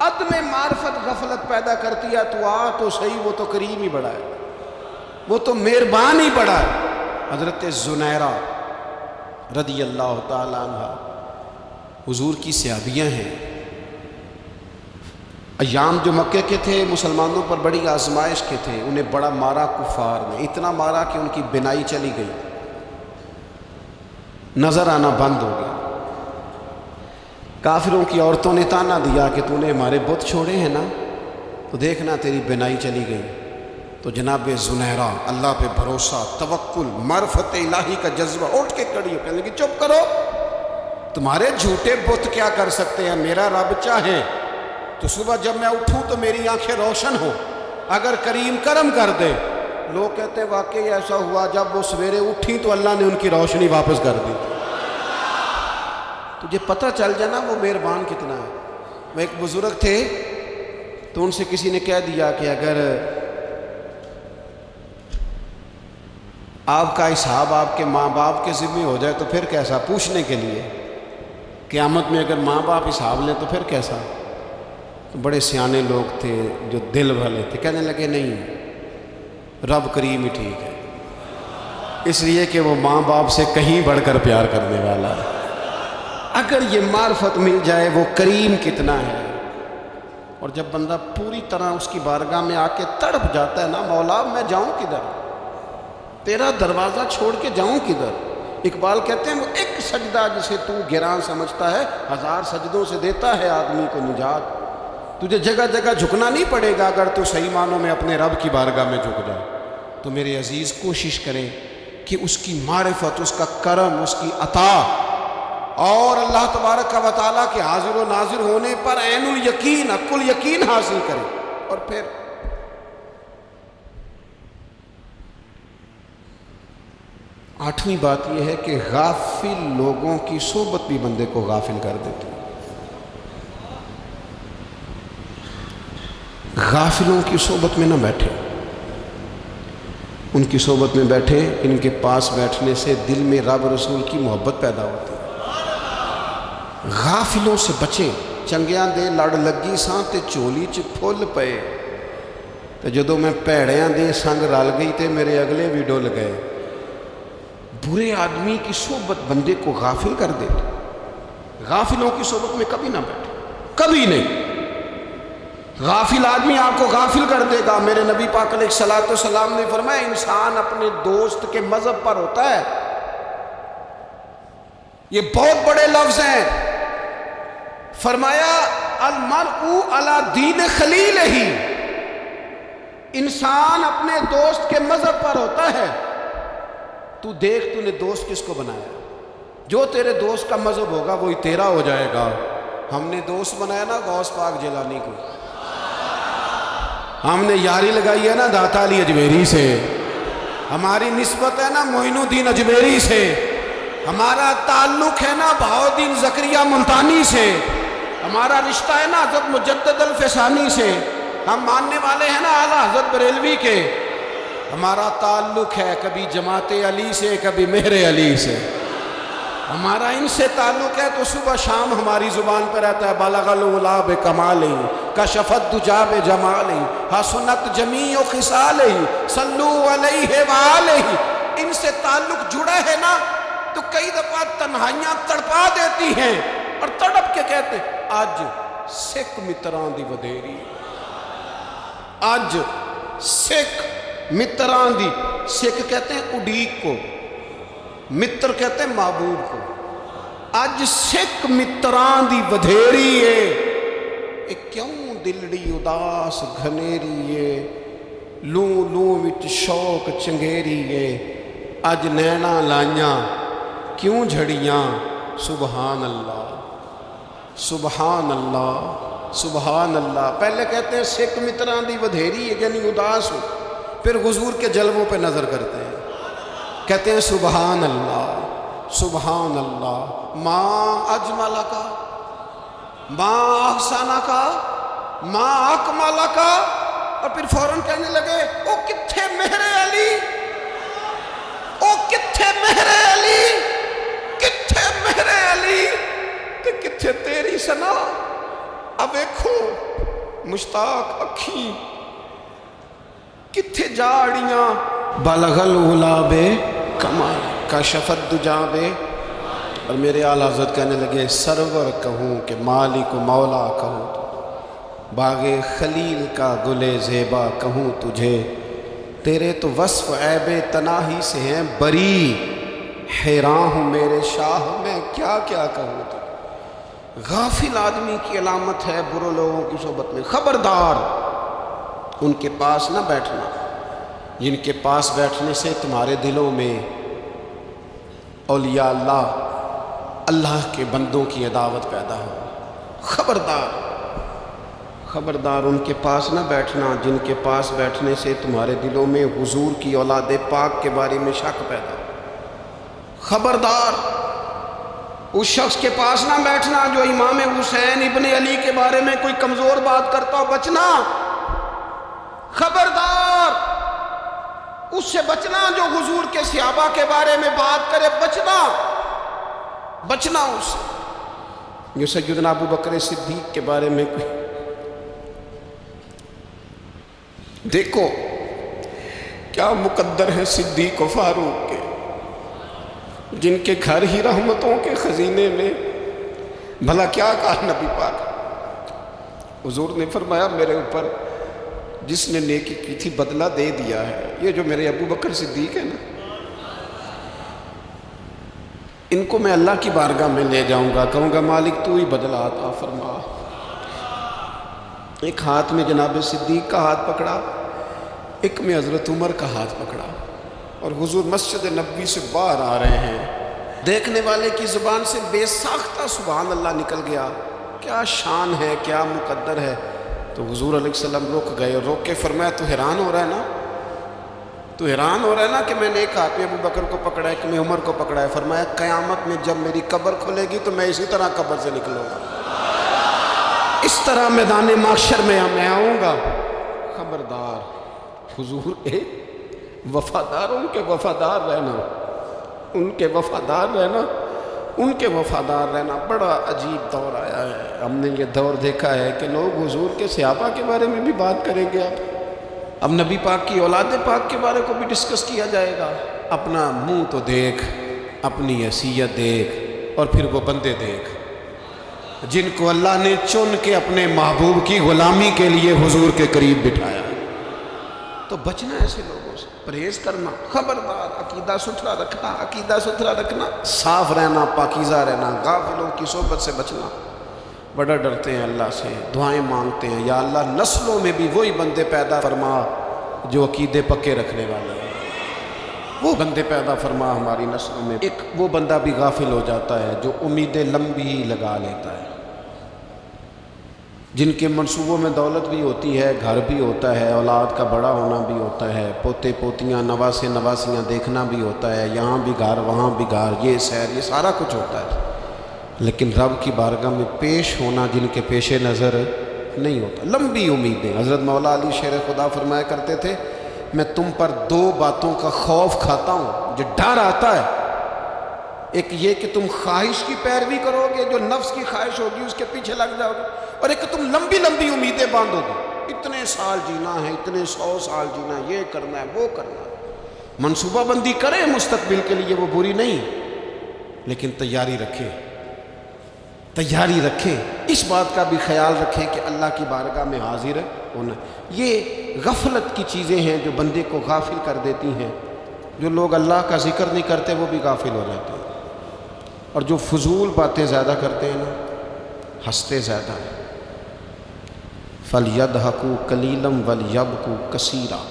عدم معرفت غفلت پیدا کرتی ہے، تو آ تو صحیح، وہ تو کریم ہی بڑا ہے، وہ تو مہربان ہی بڑا ہے۔ حضرت زنیرہ رضی اللہ تعالیٰ عنہ حضور کی صحابیاں ہیں۔ ایام جو مکے کے تھے مسلمانوں پر بڑی آزمائش کے تھے، انہیں بڑا مارا کفار نے، اتنا مارا کہ ان کی بینائی چلی گئی، نظر آنا بند ہو گیا۔ کافروں کی عورتوں نے تانا دیا کہ تو نے ہمارے بت چھوڑے ہیں نا، تو دیکھنا تیری بینائی چلی گئی۔ تو جناب زنیرہ اللہ پہ بھروسہ، توکل، معرفت الہی کا جذبہ، اٹھ کے کھڑی ہو کہنے لگی چپ کرو، تمہارے جھوٹے بت کیا کر سکتے ہیں، میرا رب چاہے تو صبح جب میں اٹھوں تو میری آنکھیں روشن ہو، اگر کریم کرم کر دے۔ لوگ کہتے ہیں واقعی ایسا ہوا، جب وہ سویرے اٹھیں تو اللہ نے ان کی روشنی واپس کر دی۔ تجھے پتہ چل جائے نا وہ مہربان کتنا ہے۔ وہ ایک بزرگ تھے تو ان سے کسی نے کہہ دیا کہ اگر آپ کا حساب آپ کے ماں باپ کے ذمہ ہو جائے تو پھر کیسا، پوچھنے کے لیے قیامت میں اگر ماں باپ حساب لیں تو پھر کیسا۔ تو بڑے سیانے لوگ تھے جو دل والے تھے، کہنے لگے نہیں، رب کریم ہی ٹھیک ہے، اس لیے کہ وہ ماں باپ سے کہیں بڑھ کر پیار کرنے والا ہے۔ اگر یہ معرفت مل جائے وہ کریم کتنا ہے۔ اور جب بندہ پوری طرح اس کی بارگاہ میں آ کے تڑپ جاتا ہے نا، مولا میں جاؤں کدھر، تیرا دروازہ چھوڑ کے جاؤں کدھر۔ اقبال کہتے ہیں وہ ایک سجدہ جسے تو گران سمجھتا ہے، 1000 سجدوں سے دیتا ہے آدمی کو نجات۔ تجھے جگہ جگہ جھکنا نہیں پڑے گا اگر تو صحیح معنوں میں اپنے رب کی بارگاہ میں جھک جائے۔ تو میرے عزیز کوشش کریں کہ اس کی معرفت، اس کا کرم، اس کی عطا اور اللہ تبارک و تعالیٰ کے حاضر و ناظر ہونے پر عین الیقین، حق الیقین حاصل کریں۔ اور پھر آٹھویں بات یہ ہے کہ غافل لوگوں کی صحبت بھی بندے کو غافل کر دیتی ہے۔ غافلوں کی صحبت میں نہ بیٹھے، ان کی صحبت میں بیٹھے، ان کے پاس بیٹھنے سے دل میں رب رسول کی محبت پیدا ہوتی ہے۔ غافلوں سے بچیں۔ چنگیاں دے لڑ لگی ساں تے چولی چ پھل پئے، تے جدوں میں پیڑیاں دے سنگ رل گئی تے میرے اگلے بھی ڈل گئے۔ برے آدمی کی صحبت بندے کو غافل کر دیتی۔ غافلوں کی صحبت میں کبھی نہ بیٹھے، کبھی نہیں۔ غافل آدمی آپ کو غافل کر دے گا۔ میرے نبی پاک علیہ السلام نے فرمایا انسان اپنے دوست کے مذہب پر ہوتا ہے۔ یہ بہت بڑے لفظ ہیں۔ فرمایا المرء علی دین خلیلہ، انسان اپنے دوست کے مذہب پر ہوتا ہے۔ تو دیکھ تو نے دوست کس کو بنایا، جو تیرے دوست کا مذہب ہوگا وہی تیرا ہو جائے گا۔ ہم نے دوست بنایا نا غوث پاک جیلانی کو، ہم نے یاری لگائی ہے نا داتا علی اجمیری سے، ہماری نسبت ہے نا معین الدین اجمیری سے، ہمارا تعلق ہے نا بہاؤالدین زکریہ ملتانی سے، ہمارا رشتہ ہے نا حضرت مجدد الفسانی سے، ہم ماننے والے ہیں نا اعلیٰ حضرت بریلوی کے، ہمارا تعلق ہے کبھی جماعت علی سے کبھی مہر علی سے، ہمارا ان سے تعلق ہے تو صبح شام ہماری زبان پہ رہتا ہے بالغ العلا بکمالہ کشفت دجا بجمالہ حسنت جمیع خصالہ صلو علیہ وآلہ۔ ان سے تعلق جڑا ہے نا تو کئی دفعہ تنہائیاں تڑپا دیتی ہیں اور تڑپ کے کہتے ہیں آج سکھ متران دی ودیری، آج سکھ متران دی، سکھ کہتے ہیں اڈیق کو، متر کہتے ہیں محبوب کو، اج سکھ متران دی ودھیری ہے، اے کیوں دلڑی اداس گھنیری ہے، لوں لوں وچ شوق چنگیری ہے، اج نینا لائیاں کیوں جھڑیاں، سبحان اللہ سبحان اللہ سبحان اللہ۔ پہلے کہتے ہیں سکھ متران دی ودھیری ہے یعنی اداس ہو، پھر حضور کے جلووں پہ نظر کرتے ہیں، کہتے ہیں سبحان اللہ سبحان اللہ، ماں اجمل کا ماں احسن کا ماں اکمل کا، اور پھر فوراً کہنے لگے او کتھے مہر علی، او کتھے مہر علی، کتھے مہر علی تے کتھے تیری سنا، اب دیکھو مشتاق اکھی کتھے جاڑیاں، بلغ العلا بے کمال کشفت دجا بے، اور میرے اعلیٰ حضرت کہنے لگے سرور کہوں کہ مالک و مولا کہوں، باغ خلیل کا گلے زیبا کہوں تجھے، تیرے تو وصف عیب تناہی سے ہیں بری، حیران ہوں میرے شاہ میں کیا کیا کہوں تجھے۔ غافل آدمی کی علامت ہے برے لوگوں کی صحبت میں، خبردار ان کے پاس نہ بیٹھنا جن کے پاس بیٹھنے سے تمہارے دلوں میں اولیاء اللہ اللہ کے بندوں کی عداوت پیدا ہو، خبردار خبردار ان کے پاس نہ بیٹھنا جن کے پاس بیٹھنے سے تمہارے دلوں میں حضور کی اولاد پاک کے بارے میں شک پیدا ہو، خبردار اس شخص کے پاس نہ بیٹھنا جو امام حسین ابن علی کے بارے میں کوئی کمزور بات کرتا ہو، بچنا، خبردار اس سے بچنا جو حضور کے صحابہ کے بارے میں بات کرے، بچنا بچنا اس سے، جو سیدنا ابو بکر صدیق کے بارے میں کوئی، دیکھو کیا مقدر ہے صدیق و فاروق کے، جن کے گھر ہی رحمتوں کے خزینے میں، بھلا کیا کہا نبی پاک، حضور نے فرمایا میرے اوپر جس نے نیکی کی تھی بدلہ دے دیا ہے، یہ جو میرے ابو بکر صدیق ہے نا، ان کو میں اللہ کی بارگاہ میں لے جاؤں گا، کہوں گا مالک تو ہی بدلہ عطا فرما۔ ایک ہاتھ میں جناب صدیق کا ہاتھ پکڑا، ایک میں حضرت عمر کا ہاتھ پکڑا، اور حضور مسجد نبوی سے باہر آ رہے ہیں، دیکھنے والے کی زبان سے بے ساختہ سبحان اللہ نکل گیا، کیا شان ہے کیا مقدر ہے۔ تو حضور علیہ السلام رک گئے اور روک کے فرمایا تو حیران ہو رہا ہے نا، تو حیران ہو رہا ہے نا کہ میں نے ایک ہاتھ میں ابو بکر کو پکڑا ہے، ایک میں عمر کو پکڑا ہے، فرمایا قیامت میں جب میری قبر کھلے گی تو میں اسی طرح قبر سے نکلوں گا، اس طرح میدان محشر میں میں آؤں گا۔ خبردار حضور وفادار، ان کے وفادار رہنا، ان کے وفادار رہنا، ان کے وفادار رہنا۔ بڑا عجیب دور آیا ہے، ہم نے یہ دور دیکھا ہے کہ لوگ حضور کے صحابہ کے بارے میں بھی بات کریں گے، اب نبی پاک کی اولاد پاک کے بارے کو بھی ڈسکس کیا جائے گا۔ اپنا منہ تو دیکھ، اپنی حیثیت دیکھ، اور پھر وہ بندے دیکھ جن کو اللہ نے چن کے اپنے محبوب کی غلامی کے لیے حضور کے قریب بٹھایا۔ تو بچنا ایسے لوگوں سے، پرہیز کرنا، خبردار عقیدہ ستھرا رکھنا، عقیدہ ستھرا رکھنا، صاف رہنا، پاکیزہ رہنا، غافلوں کی صحبت سے بچنا۔ بڑا ڈرتے ہیں اللہ سے، دعائیں مانگتے ہیں یا اللہ نسلوں میں بھی وہی بندے پیدا فرما جو عقیدے پکے رکھنے والے ہیں، وہ بندے پیدا فرما ہماری نسلوں میں۔ ایک وہ بندہ بھی غافل ہو جاتا ہے جو امیدیں لمبی لگا لیتا ہے، جن کے منصوبوں میں دولت بھی ہوتی ہے، گھر بھی ہوتا ہے، اولاد کا بڑا ہونا بھی ہوتا ہے، پوتے پوتیاں نواسے نواسیاں دیکھنا بھی ہوتا ہے، یہاں بھی گھر وہاں بھی گھر، یہ سیر، یہ سارا کچھ ہوتا ہے، لیکن رب کی بارگاہ میں پیش ہونا جن کے پیش نظر نہیں ہوتا۔ لمبی امیدیں۔ حضرت مولا علی شیر خدا فرمایا کرتے تھے، میں تم پر دو باتوں کا خوف کھاتا ہوں، جو ڈر آتا ہے، ایک یہ کہ تم خواہش کی پیروی کرو گے، جو نفس کی خواہش ہوگی اس کے پیچھے لگ جاؤ گے، اور ایک کہ تم لمبی لمبی امیدیں باندھو گے، اتنے سال جینا ہے، اتنے 100 سال جینا ہے، یہ کرنا ہے وہ کرنا ہے۔ منصوبہ بندی کریں مستقبل کے لیے، وہ بری نہیں، لیکن تیاری رکھیں، تیاری رکھیں، اس بات کا بھی خیال رکھیں کہ اللہ کی بارگاہ میں حاضر ہونا۔ یہ غفلت کی چیزیں ہیں جو بندے کو غافل کر دیتی ہیں۔ جو لوگ اللہ کا ذکر نہیں کرتے وہ بھی غافل ہو جاتے ہیں، اور جو فضول باتیں زیادہ کرتے ہیں نا، ہنستے زیادہ ہیں۔ فَلْيَضْحَكُوا قَلِيلًا وَلْيَبْكُوا كَثِيرًا۔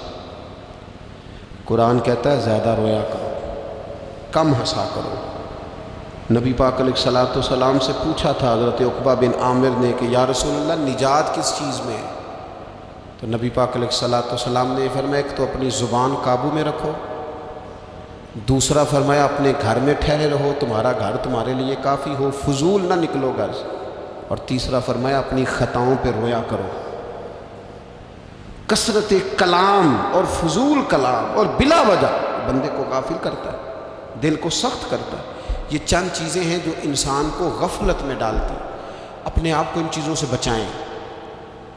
قرآن کہتا ہے زیادہ رویا کرو، کم ہنسا کرو۔ نبی پاک علیہ الصلوۃ والسلام سے پوچھا تھا حضرت عقبہ بن عامر نے کہ یا رسول اللہ نجات کس چیز میں ہے؟ تو نبی پاک علیہ الصلوۃ والسلام نے فرمایا ایک تو اپنی زبان قابو میں رکھو، دوسرا فرمایا اپنے گھر میں ٹھہرے رہو، تمہارا گھر تمہارے لیے کافی ہو، فضول نہ نکلو گھر سے، اور تیسرا فرمایا اپنی خطاؤں پہ رویا کرو۔ کثرت کلام اور فضول کلام اور بلا وجہ بندے کو غافل کرتا ہے، دل کو سخت کرتا ہے۔ یہ چند چیزیں ہیں جو انسان کو غفلت میں ڈالتی ہیں۔ اپنے آپ کو ان چیزوں سے بچائیں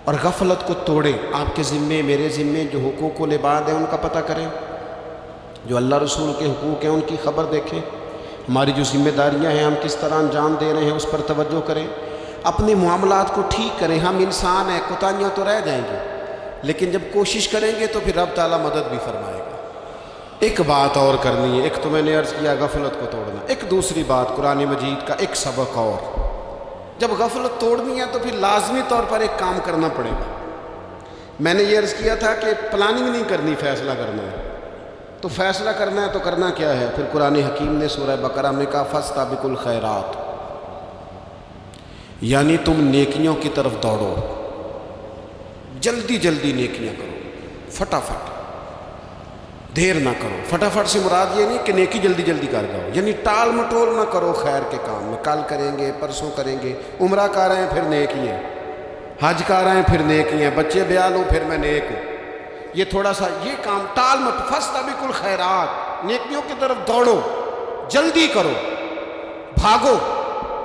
اور غفلت کو توڑیں۔ آپ کے ذمے، میرے ذمے جو حقوق و العباد ہیں ان کا پتہ کریں، جو اللہ رسول کے حقوق ہیں ان کی خبر دیکھیں، ہماری جو ذمہ داریاں ہیں ہم کس طرح انجام دے رہے ہیں اس پر توجہ کریں، اپنے معاملات کو ٹھیک کریں۔ ہم انسان ہیں، کوتاہیاں تو رہ جائیں گی، لیکن جب کوشش کریں گے تو پھر رب تعالیٰ مدد بھی فرمائے گا۔ ایک بات اور کرنی ہے، ایک تو میں نے عرض کیا غفلت کو توڑنا، ایک دوسری بات قرآن مجید کا ایک سبق اور، جب غفلت توڑنی ہے تو پھر لازمی طور پر ایک کام کرنا پڑے گا۔ میں نے یہ عرض کیا تھا کہ پلاننگ نہیں کرنی، فیصلہ کرنا ہے، تو فیصلہ کرنا ہے تو کرنا کیا ہے؟ پھر قرآن حکیم نے سورہ بقرہ میں کہا فاستبقوا الخیرات، یعنی تم نیکیوں کی طرف دوڑو، جلدی جلدی نیکیاں کرو، فٹافٹ، دیر نہ کرو۔ فٹافٹ سے مراد یہ نہیں کہ نیکی جلدی جلدی کر جاؤ، یعنی ٹال مٹول نہ کرو خیر کے کام میں، کل کریں گے، پرسوں کریں گے، عمرہ کر رہے ہیں پھر نیکی ہے، حج کر رہے ہیں پھر نیکی ہے، بچے بیال ہوں پھر میں نیک ہوں، یہ تھوڑا سا یہ کام ٹال مت۔ فاستبقوا الخیرات، نیکیوں کی طرف دوڑو، جلدی کرو، بھاگو۔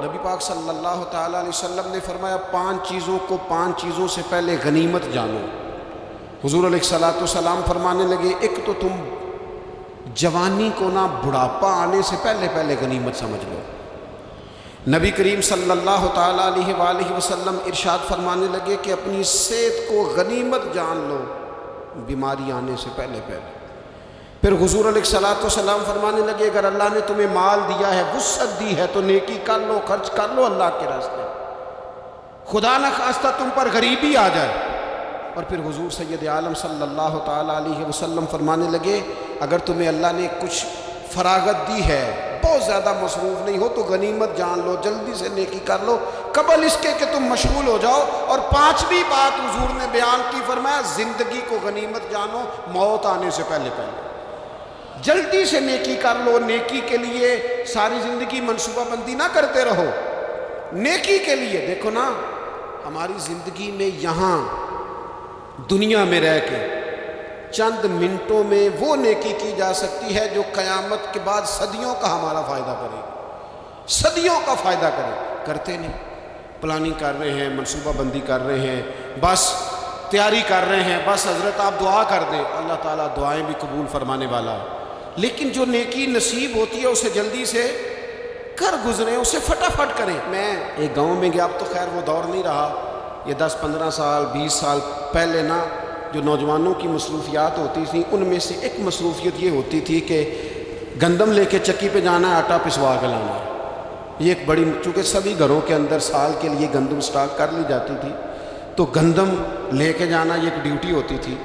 نبی پاک صلی اللہ تعالیٰ علیہ وسلم نے فرمایا 5 چیزوں سے پہلے غنیمت جانو۔ حضور علیہ الصلوۃ والسلام فرمانے لگے ایک تو تم جوانی کو نہ بڑھاپا آنے سے پہلے پہلے غنیمت سمجھ لو۔ نبی کریم صلی اللہ تعالیٰ علیہ وآلہ وسلم ارشاد فرمانے لگے کہ اپنی صحت کو غنیمت جان لو، بیماری آنے سے پہلے پہلے۔ پھر حضور علیہ الصلوۃ والسلام فرمانے لگے اگر اللہ نے تمہیں مال دیا ہے، وسعت دی ہے، تو نیکی کر لو، خرچ کر لو اللہ کے راستے، خدا نہ خواستہ تم پر غریبی آ جائے۔ اور پھر حضور سید عالم صلی اللہ تعالیٰ علیہ وسلم فرمانے لگے اگر تمہیں اللہ نے کچھ فراغت دی ہے، بہت زیادہ مصروف نہیں ہو، تو غنیمت جان لو، جلدی سے نیکی کر لو قبل اس کے کہ تم مشغول ہو جاؤ۔ اور 5ویں بات حضور نے بیان کی، فرمایا زندگی کو غنیمت جانو، موت آنے سے پہلے پہلے جلدی سے نیکی کر لو۔ نیکی کے لیے ساری زندگی منصوبہ بندی نہ کرتے رہو، نیکی کے لیے دیکھو نا، ہماری زندگی میں یہاں دنیا میں رہ کے چند منٹوں میں وہ نیکی کی جا سکتی ہے جو قیامت کے بعد صدیوں کا ہمارا فائدہ کرے، صدیوں کا فائدہ کرے۔ کرتے نہیں، پلاننگ کر رہے ہیں، منصوبہ بندی کر رہے ہیں، بس تیاری کر رہے ہیں، بس حضرت آپ دعا کر دیں، اللہ تعالیٰ دعائیں بھی قبول فرمانے والا ہے، لیکن جو نیکی نصیب ہوتی ہے اسے جلدی سے کر گزریں، اسے فٹافٹ کریں۔ میں ایک گاؤں میں گیا، اب تو خیر وہ دور نہیں رہا، یہ 10-15 سال 20 سال پہلے نا جو نوجوانوں کی مصروفیات ہوتی تھیں ان میں سے ایک مصروفیت یہ ہوتی تھی کہ گندم لے کے چکی پہ جانا ہے، آٹا پسوا کے لانا ہے۔ یہ ایک بڑی، چونکہ سبھی گھروں کے اندر سال کے لیے گندم سٹاک کر لی جاتی تھی، تو گندم لے کے جانا یہ ایک ڈیوٹی ہوتی تھی۔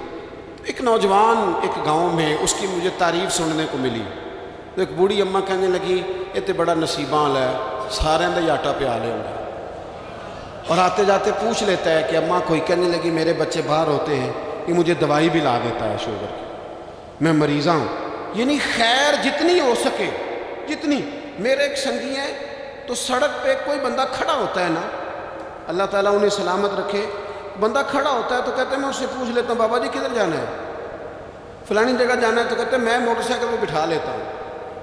ایک نوجوان ایک گاؤں میں، اس کی مجھے تعریف سننے کو ملی، تو ایک بوڑھی اماں کہنے لگی یہ تو بڑا نصیباں والا ہے، سارے دا آٹا پیا لے ہوگا۔ اور آتے جاتے پوچھ لیتا ہے کہ اماں کوئی، کہنے لگی میرے بچے باہر ہوتے ہیں، یہ مجھے دوائی بھی لا دیتا ہے شوگر کی، میں مریضہ ہوں۔ یعنی خیر جتنی ہو سکے، جتنی۔ میرے ایک سنگی ہیں، تو سڑک پہ کوئی بندہ کھڑا ہوتا ہے نا، اللہ تعالیٰ انہیں سلامت رکھے، بندہ کھڑا ہوتا ہے تو کہتے ہیں میں اس سے پوچھ لیتا ہوں بابا جی کدھر جانا ہے، فلانی جگہ جانا ہے، تو کہتے ہیں میں موٹر سائیکل پہ بٹھا لیتا ہوں۔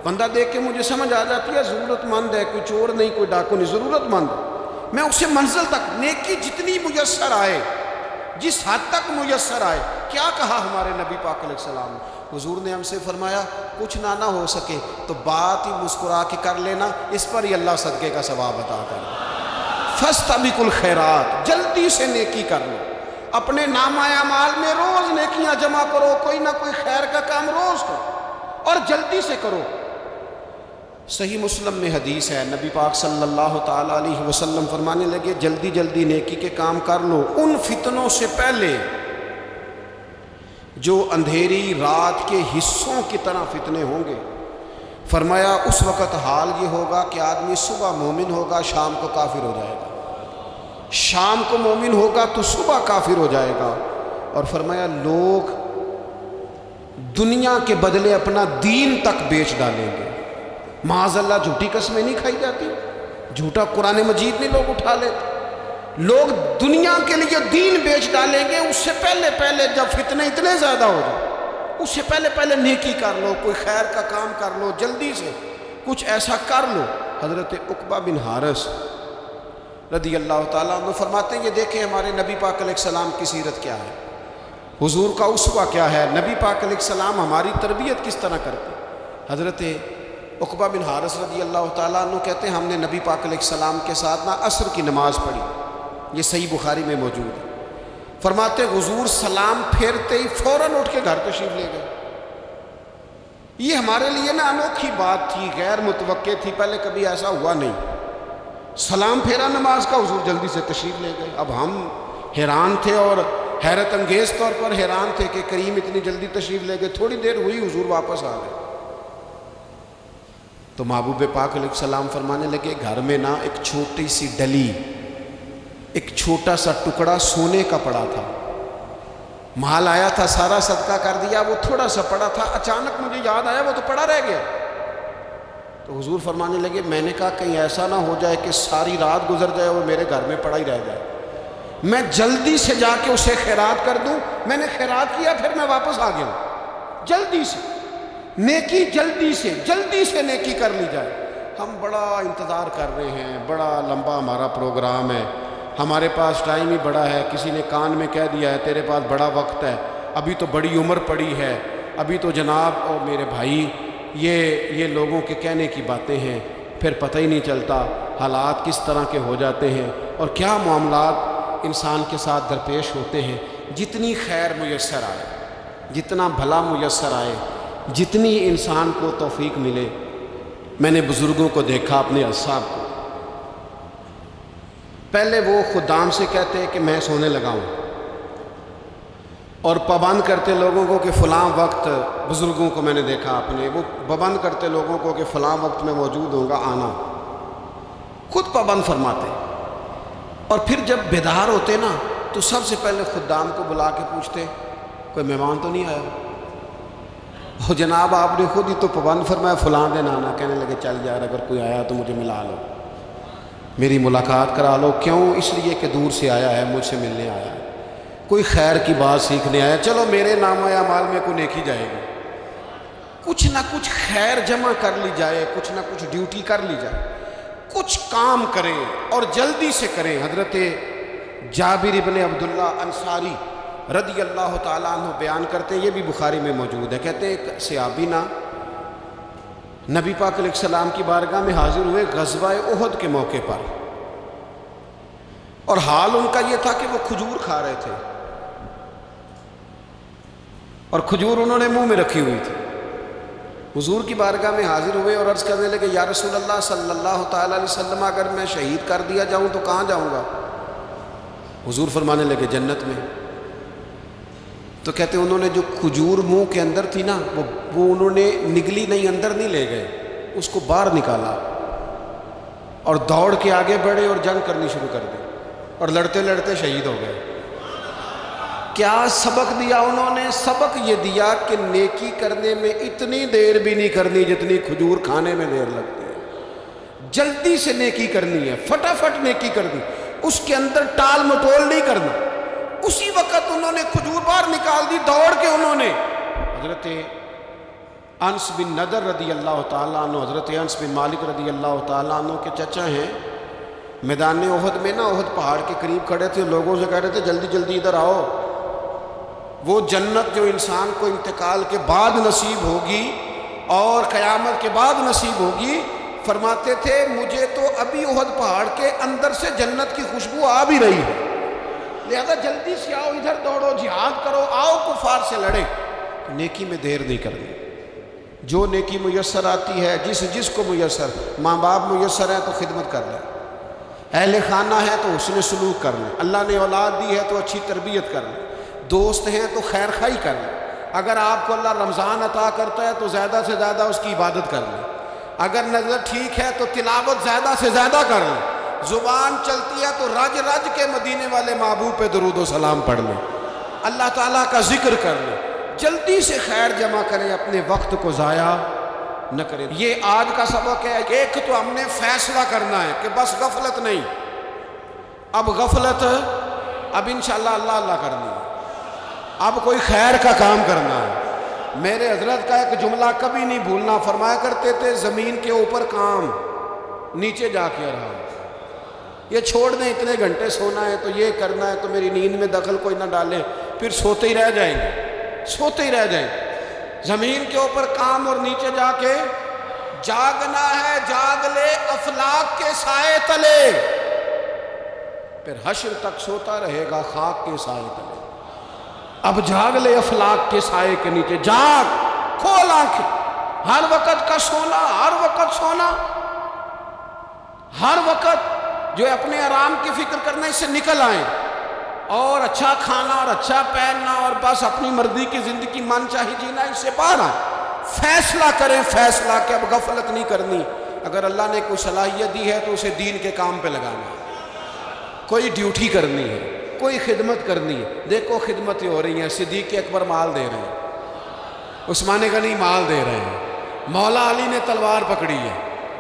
بندہ دیکھ کے مجھے سمجھ آ جاتی ہے ضرورت مند ہے، کوئی چور نہیں، کوئی ڈاکو نہیں، ضرورت مند ہے۔ میں اسے منزل تک، نیکی جتنی میسر آئے، جس حد تک میسر آئے۔ کیا کہا ہمارے نبی پاک علیہ السلام نے؟ حضور نے ہم سے فرمایا کچھ نہ ہو سکے تو بات ہی مسکرا کے کر لینا، اس پر ہی اللہ صدقے کا ثواب عطا کرے۔ فاستبقوا الخیرات، جلدی سے نیکی کر لو، اپنے نامہ اعمال میں روز نیکیاں جمع کرو، کوئی نہ کوئی خیر کا کام روز کرو اور جلدی سے کرو۔ صحیح مسلم میں حدیث ہے، نبی پاک صلی اللہ تعالیٰ علیہ وسلم فرمانے لگے جلدی جلدی نیکی کے کام کر لو ان فتنوں سے پہلے جو اندھیری رات کے حصوں کی طرح فتنے ہوں گے۔ فرمایا اس وقت حال یہ ہوگا کہ آدمی صبح مومن ہوگا، شام کو کافر ہو جائے گا، شام کو مومن ہوگا تو صبح کافر ہو جائے گا۔ اور فرمایا لوگ دنیا کے بدلے اپنا دین تک بیچ ڈالیں گے۔ معاذ اللہ جھوٹی قسمیں نہیں کھائی جاتی، جھوٹا قرآن مجید نہیں لوگ اٹھا لیتے، لوگ دنیا کے لیے دین بیچ ڈالیں گے۔ اس سے پہلے جب فتنے اتنے زیادہ ہو جائیں، اس سے پہلے نیکی کر لو، کوئی خیر کا کام کر لو، جلدی سے کچھ ایسا کر لو۔ حضرت عقبہ بن حارث رضی اللہ تعالیٰ عنہ فرماتے ہیں یہ دیکھیں ہمارے نبی پاک علیہ السلام کی سیرت کیا ہے، حضور کا اسوہ کیا ہے، نبی پاک علیہ السلام ہماری تربیت کس طرح کرتے۔ حضرت عقبہ بن حارث رضی اللہ تعالیٰ عنہ کہتے ہیں ہم نے نبی پاک علیہ السلام کے ساتھ عصر کی نماز پڑھی، یہ صحیح بخاری میں موجود ہے۔ فرماتے حضور سلام پھیرتے ہی فوراً اٹھ کے گھر تشریف لے گئے۔ یہ ہمارے لیے انوکھی بات تھی، غیر متوقع تھی، پہلے کبھی ایسا ہوا نہیں۔ سلام پھیرا نماز کا، حضور جلدی سے تشریف لے گئے۔ اب ہم حیران تھے اور حیرت انگیز طور پر حیران تھے کہ کریم اتنی جلدی تشریف لے گئے۔ تھوڑی دیر ہوئی حضور واپس آ گئے تو محبوب پاک علیہ السلام فرمانے لگے گھر میں ایک چھوٹی سی ڈلی، ایک چھوٹا سا ٹکڑا سونے کا پڑا تھا، مال آیا تھا سارا صدقہ کر دیا، وہ تھوڑا سا پڑا تھا، اچانک مجھے یاد آیا وہ تو پڑا رہ گیا۔ تو حضور فرمانے لگے میں نے کہا کہیں ایسا نہ ہو جائے کہ ساری رات گزر جائے اور میرے گھر میں پڑا ہی رہ جائے، میں جلدی سے جا کے اسے خیرات کر دوں۔ میں نے خیرات کیا پھر میں واپس آ گیا ہوں۔ جلدی سے نیکی، جلدی سے نیکی کر لی جائے۔ ہم بڑا انتظار کر رہے ہیں، بڑا لمبا ہمارا پروگرام ہے، ہمارے پاس ٹائم ہی بڑا ہے، کسی نے کان میں کہہ دیا ہے تیرے پاس بڑا وقت ہے، ابھی تو بڑی عمر پڑی ہے، ابھی تو جناب او میرے بھائی یہ لوگوں کے کہنے کی باتیں ہیں، پھر پتہ ہی نہیں چلتا حالات کس طرح کے ہو جاتے ہیں اور کیا معاملات انسان کے ساتھ درپیش ہوتے ہیں۔ جتنی خیر میسر آئے، جتنا بھلا میسر آئے، جتنی انسان کو توفیق ملے۔ میں نے بزرگوں کو دیکھا، اپنے اصحاب کو، پہلے وہ خدام سے کہتے کہ میں سونے لگا ہوں اور پابند کرتے لوگوں کو کہ فلاں وقت، بزرگوں کو میں نے دیکھا اپنے، وہ پابند کرتے لوگوں کو کہ فلاں وقت میں موجود ہوں گا، آنا، خود پابند فرماتے۔ اور پھر جب بیدار ہوتے نا تو سب سے پہلے خدام کو بلا کے پوچھتے کوئی مہمان تو نہیں آیا؟ وہ جناب آپ نے خود ہی تو پابند فرمایا فلاں دن آنا۔ کہنے لگے چل یار اگر کوئی آیا تو مجھے ملا لو، میری ملاقات کرا لو۔ کیوں؟ اس لیے کہ دور سے آیا ہے، مجھ سے ملنے آیا ہے، کوئی خیر کی بات سیکھنے آیا، چلو میرے نامہ اعمال میں کوئی نیکی جائے گی، کچھ نہ کچھ خیر جمع کر لی جائے، کچھ نہ کچھ ڈیوٹی کر لی جائے، کچھ کام کریں اور جلدی سے کریں۔ حضرت جابر ابن عبداللہ انصاری رضی اللہ تعالیٰ عنہ بیان کرتے ہیں، یہ بھی بخاری میں موجود ہے، کہتے ہیں ایک صحابی نبی پاک علیہ السلام کی بارگاہ میں حاضر ہوئے غزوہ احد کے موقع پر، اور حال ان کا یہ تھا کہ وہ کھجور کھا رہے تھے اور کھجور انہوں نے منہ میں رکھی ہوئی تھی۔ حضور کی بارگاہ میں حاضر ہوئے اور عرض کرنے لگے یا رسول اللہ صلی اللہ تعالیٰ علیہ وسلم اگر میں شہید کر دیا جاؤں تو کہاں جاؤں گا؟ حضور فرمانے لگے جنت میں۔ تو کہتے انہوں نے جو کھجور منہ کے اندر تھی نا وہ انہوں نے نگلی نہیں، اندر نہیں لے گئے، اس کو باہر نکالا اور دوڑ کے آگے بڑھے اور جنگ کرنی شروع کر دی۔ اور لڑتے لڑتے شہید ہو گئے۔ کیا سبق دیا انہوں نے؟ سبق یہ دیا کہ نیکی کرنے میں اتنی دیر بھی نہیں کرنی جتنی کھجور کھانے میں دیر لگتی ہے۔ جلدی سے نیکی کرنی ہے، فٹافٹ نیکی کرنی، اس کے اندر ٹال مٹول نہیں کرنا۔ اسی وقت انہوں نے کھجور باہر نکال دی، دوڑ کے انہوں نے حضرت انس بن نضر رضی اللہ تعالیٰ عنہ، حضرت انس بن مالک رضی اللہ تعالیٰ عنہ کے چچا ہیں، میدان احد میں نا، احد پہاڑ کے قریب کھڑے تھے، لوگوں سے کہہ رہے تھے جلدی جلدی ادھر آؤ، وہ جنت جو انسان کو انتقال کے بعد نصیب ہوگی اور قیامت کے بعد نصیب ہوگی، فرماتے تھے مجھے تو ابھی احد پہاڑ کے اندر سے جنت کی خوشبو آ بھی رہی ہے، لہذا جلدی سے آؤ، ادھر دوڑو، جہاد کرو، آؤ کفار سے لڑے۔ نیکی میں دیر نہیں کرنی، جو نیکی میسر آتی ہے، جس کو میسر، ماں باپ میسر ہیں تو خدمت کر لیں، اہل خانہ ہے تو حسن سلوک کر لیں، اللہ نے اولاد دی ہے تو اچھی تربیت کر لیں، دوست ہیں تو خیر خواہی کر لیں، اگر آپ کو اللہ رمضان عطا کرتا ہے تو زیادہ سے زیادہ اس کی عبادت کر لیں، اگر نظر ٹھیک ہے تو تلاوت زیادہ سے زیادہ کر لیں، زبان چلتی ہے تو رج رج کے مدینے والے محبوب پہ درود و سلام پڑھ لیں، اللہ تعالیٰ کا ذکر کر لیں، جلدی سے خیر جمع کریں، اپنے وقت کو ضائع نہ کریں۔ یہ آج کا سبق ہے۔ ایک تو ہم نے فیصلہ کرنا ہے کہ بس غفلت نہیں، اب غفلت، اب انشاءاللہ اللہ اللہ کرنی ہے، اب کوئی خیر کا کام کرنا ہے۔ میرے حضرت کا ایک جملہ کبھی نہیں بھولنا، فرمایا کرتے تھے زمین کے اوپر کام، نیچے جا کے آرام۔ یہ چھوڑ دیں، اتنے گھنٹے سونا ہے تو یہ کرنا ہے تو میری نیند میں دخل کوئی نہ ڈالے، پھر سوتے ہی رہ جائیں گے، سوتے ہی رہ جائیں گے۔ زمین کے اوپر کام اور نیچے جا کے جاگنا ہے، جاگ لے افلاک کے سائے تلے، پھر حشر تک سوتا رہے گا خاک کے سائے تلے۔ اب جاگ لے افلاک کے سائے کے نیچے، جاگ، کھول آنکھیں، ہر وقت کا سونا، ہر وقت سونا، ہر وقت جو اپنے آرام کی فکر کرنا، اس سے نکل آئیں اور اچھا کھانا اور اچھا پہننا اور بس اپنی مرضی کی زندگی من چاہی جینا، اس سے باہر آئیں، فیصلہ کریں، فیصلہ کہ اب غفلت نہیں کرنی۔ اگر اللہ نے کوئی صلاحیت دی ہے تو اسے دین کے کام پہ لگانا ہے، کوئی ڈیوٹی کرنی ہے، کوئی خدمت کرنی ہے۔ دیکھو خدمتیں ہو رہی ہیں، صدیق اکبر مال دے رہے ہیں، عثمان غنی مال دے رہے ہیں، مولا علی نے تلوار پکڑی ہے،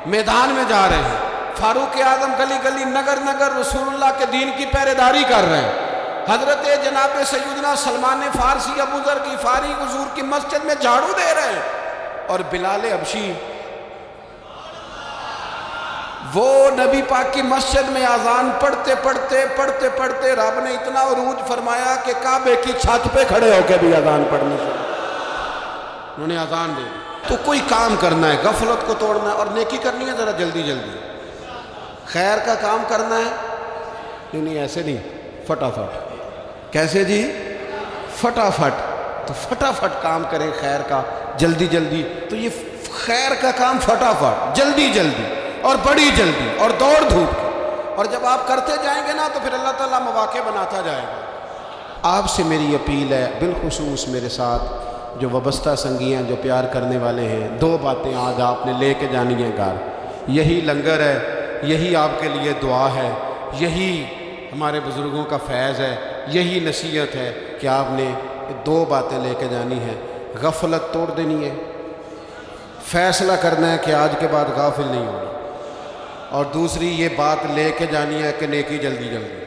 میدان میں جا رہے ہیں، فاروق اعظم گلی گلی نگر نگر رسول اللہ کے دین کی پہرے داری کر رہے ہیں، حضرت جناب سیدنا سلمان فارسی ابو ذر غفاری حضور کی مسجد میں جھاڑو دے رہے ہیں، اور بلال حبشی وہ نبی پاک کی مسجد میں اذان پڑھتے پڑھتے رب نے اتنا عروج فرمایا کہ کعبے کی چھت پہ کھڑے ہو کے بھی اذان پڑھنی شروع، انہوں نے اذان دے دی۔ تو کوئی کام کرنا ہے، غفلت کو توڑنا ہے اور نیکی کرنی ہے، ذرا جلدی جلدی خیر کا کام کرنا ہے، نہیں ایسے نہیں، فٹافٹ۔ کیسے جی؟ فٹافٹ۔ تو فٹافٹ کام کریں خیر کا، جلدی جلدی۔ تو یہ خیر کا کام فٹافٹ، جلدی جلدی اور بڑی جلدی اور دوڑ دھوپ کی، اور جب آپ کرتے جائیں گے نا تو پھر اللہ تعالیٰ مواقع بناتا جائے گا۔ آپ سے میری اپیل ہے، بالخصوص میرے ساتھ جو وابستہ سنگی ہیں، جو پیار کرنے والے ہیں، دو باتیں آج آپ نے لے کے جانی ہیں گھر۔ یہی لنگر ہے، یہی آپ کے لیے دعا ہے، یہی ہمارے بزرگوں کا فیض ہے، یہی نصیحت ہے کہ آپ نے دو باتیں لے کے جانی ہے۔ غفلت توڑ دینی ہے، فیصلہ کرنا ہے کہ آج کے بعد غافل نہیں ہونا، اور دوسری یہ بات لے کے جانی ہے کہ نیکی جلدی جلدی،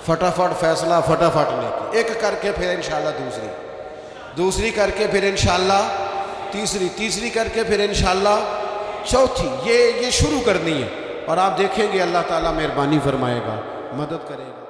فٹافٹ فیصلہ، فٹافٹ نیکی، ایک کر کے پھر انشاءاللہ دوسری کر کے پھر انشاءاللہ تیسری کر کے پھر انشاءاللہ چوتھی، یہ شروع کرنی ہے، اور آپ دیکھیں گے اللہ تعالیٰ مہربانی فرمائے گا، مدد کرے گا۔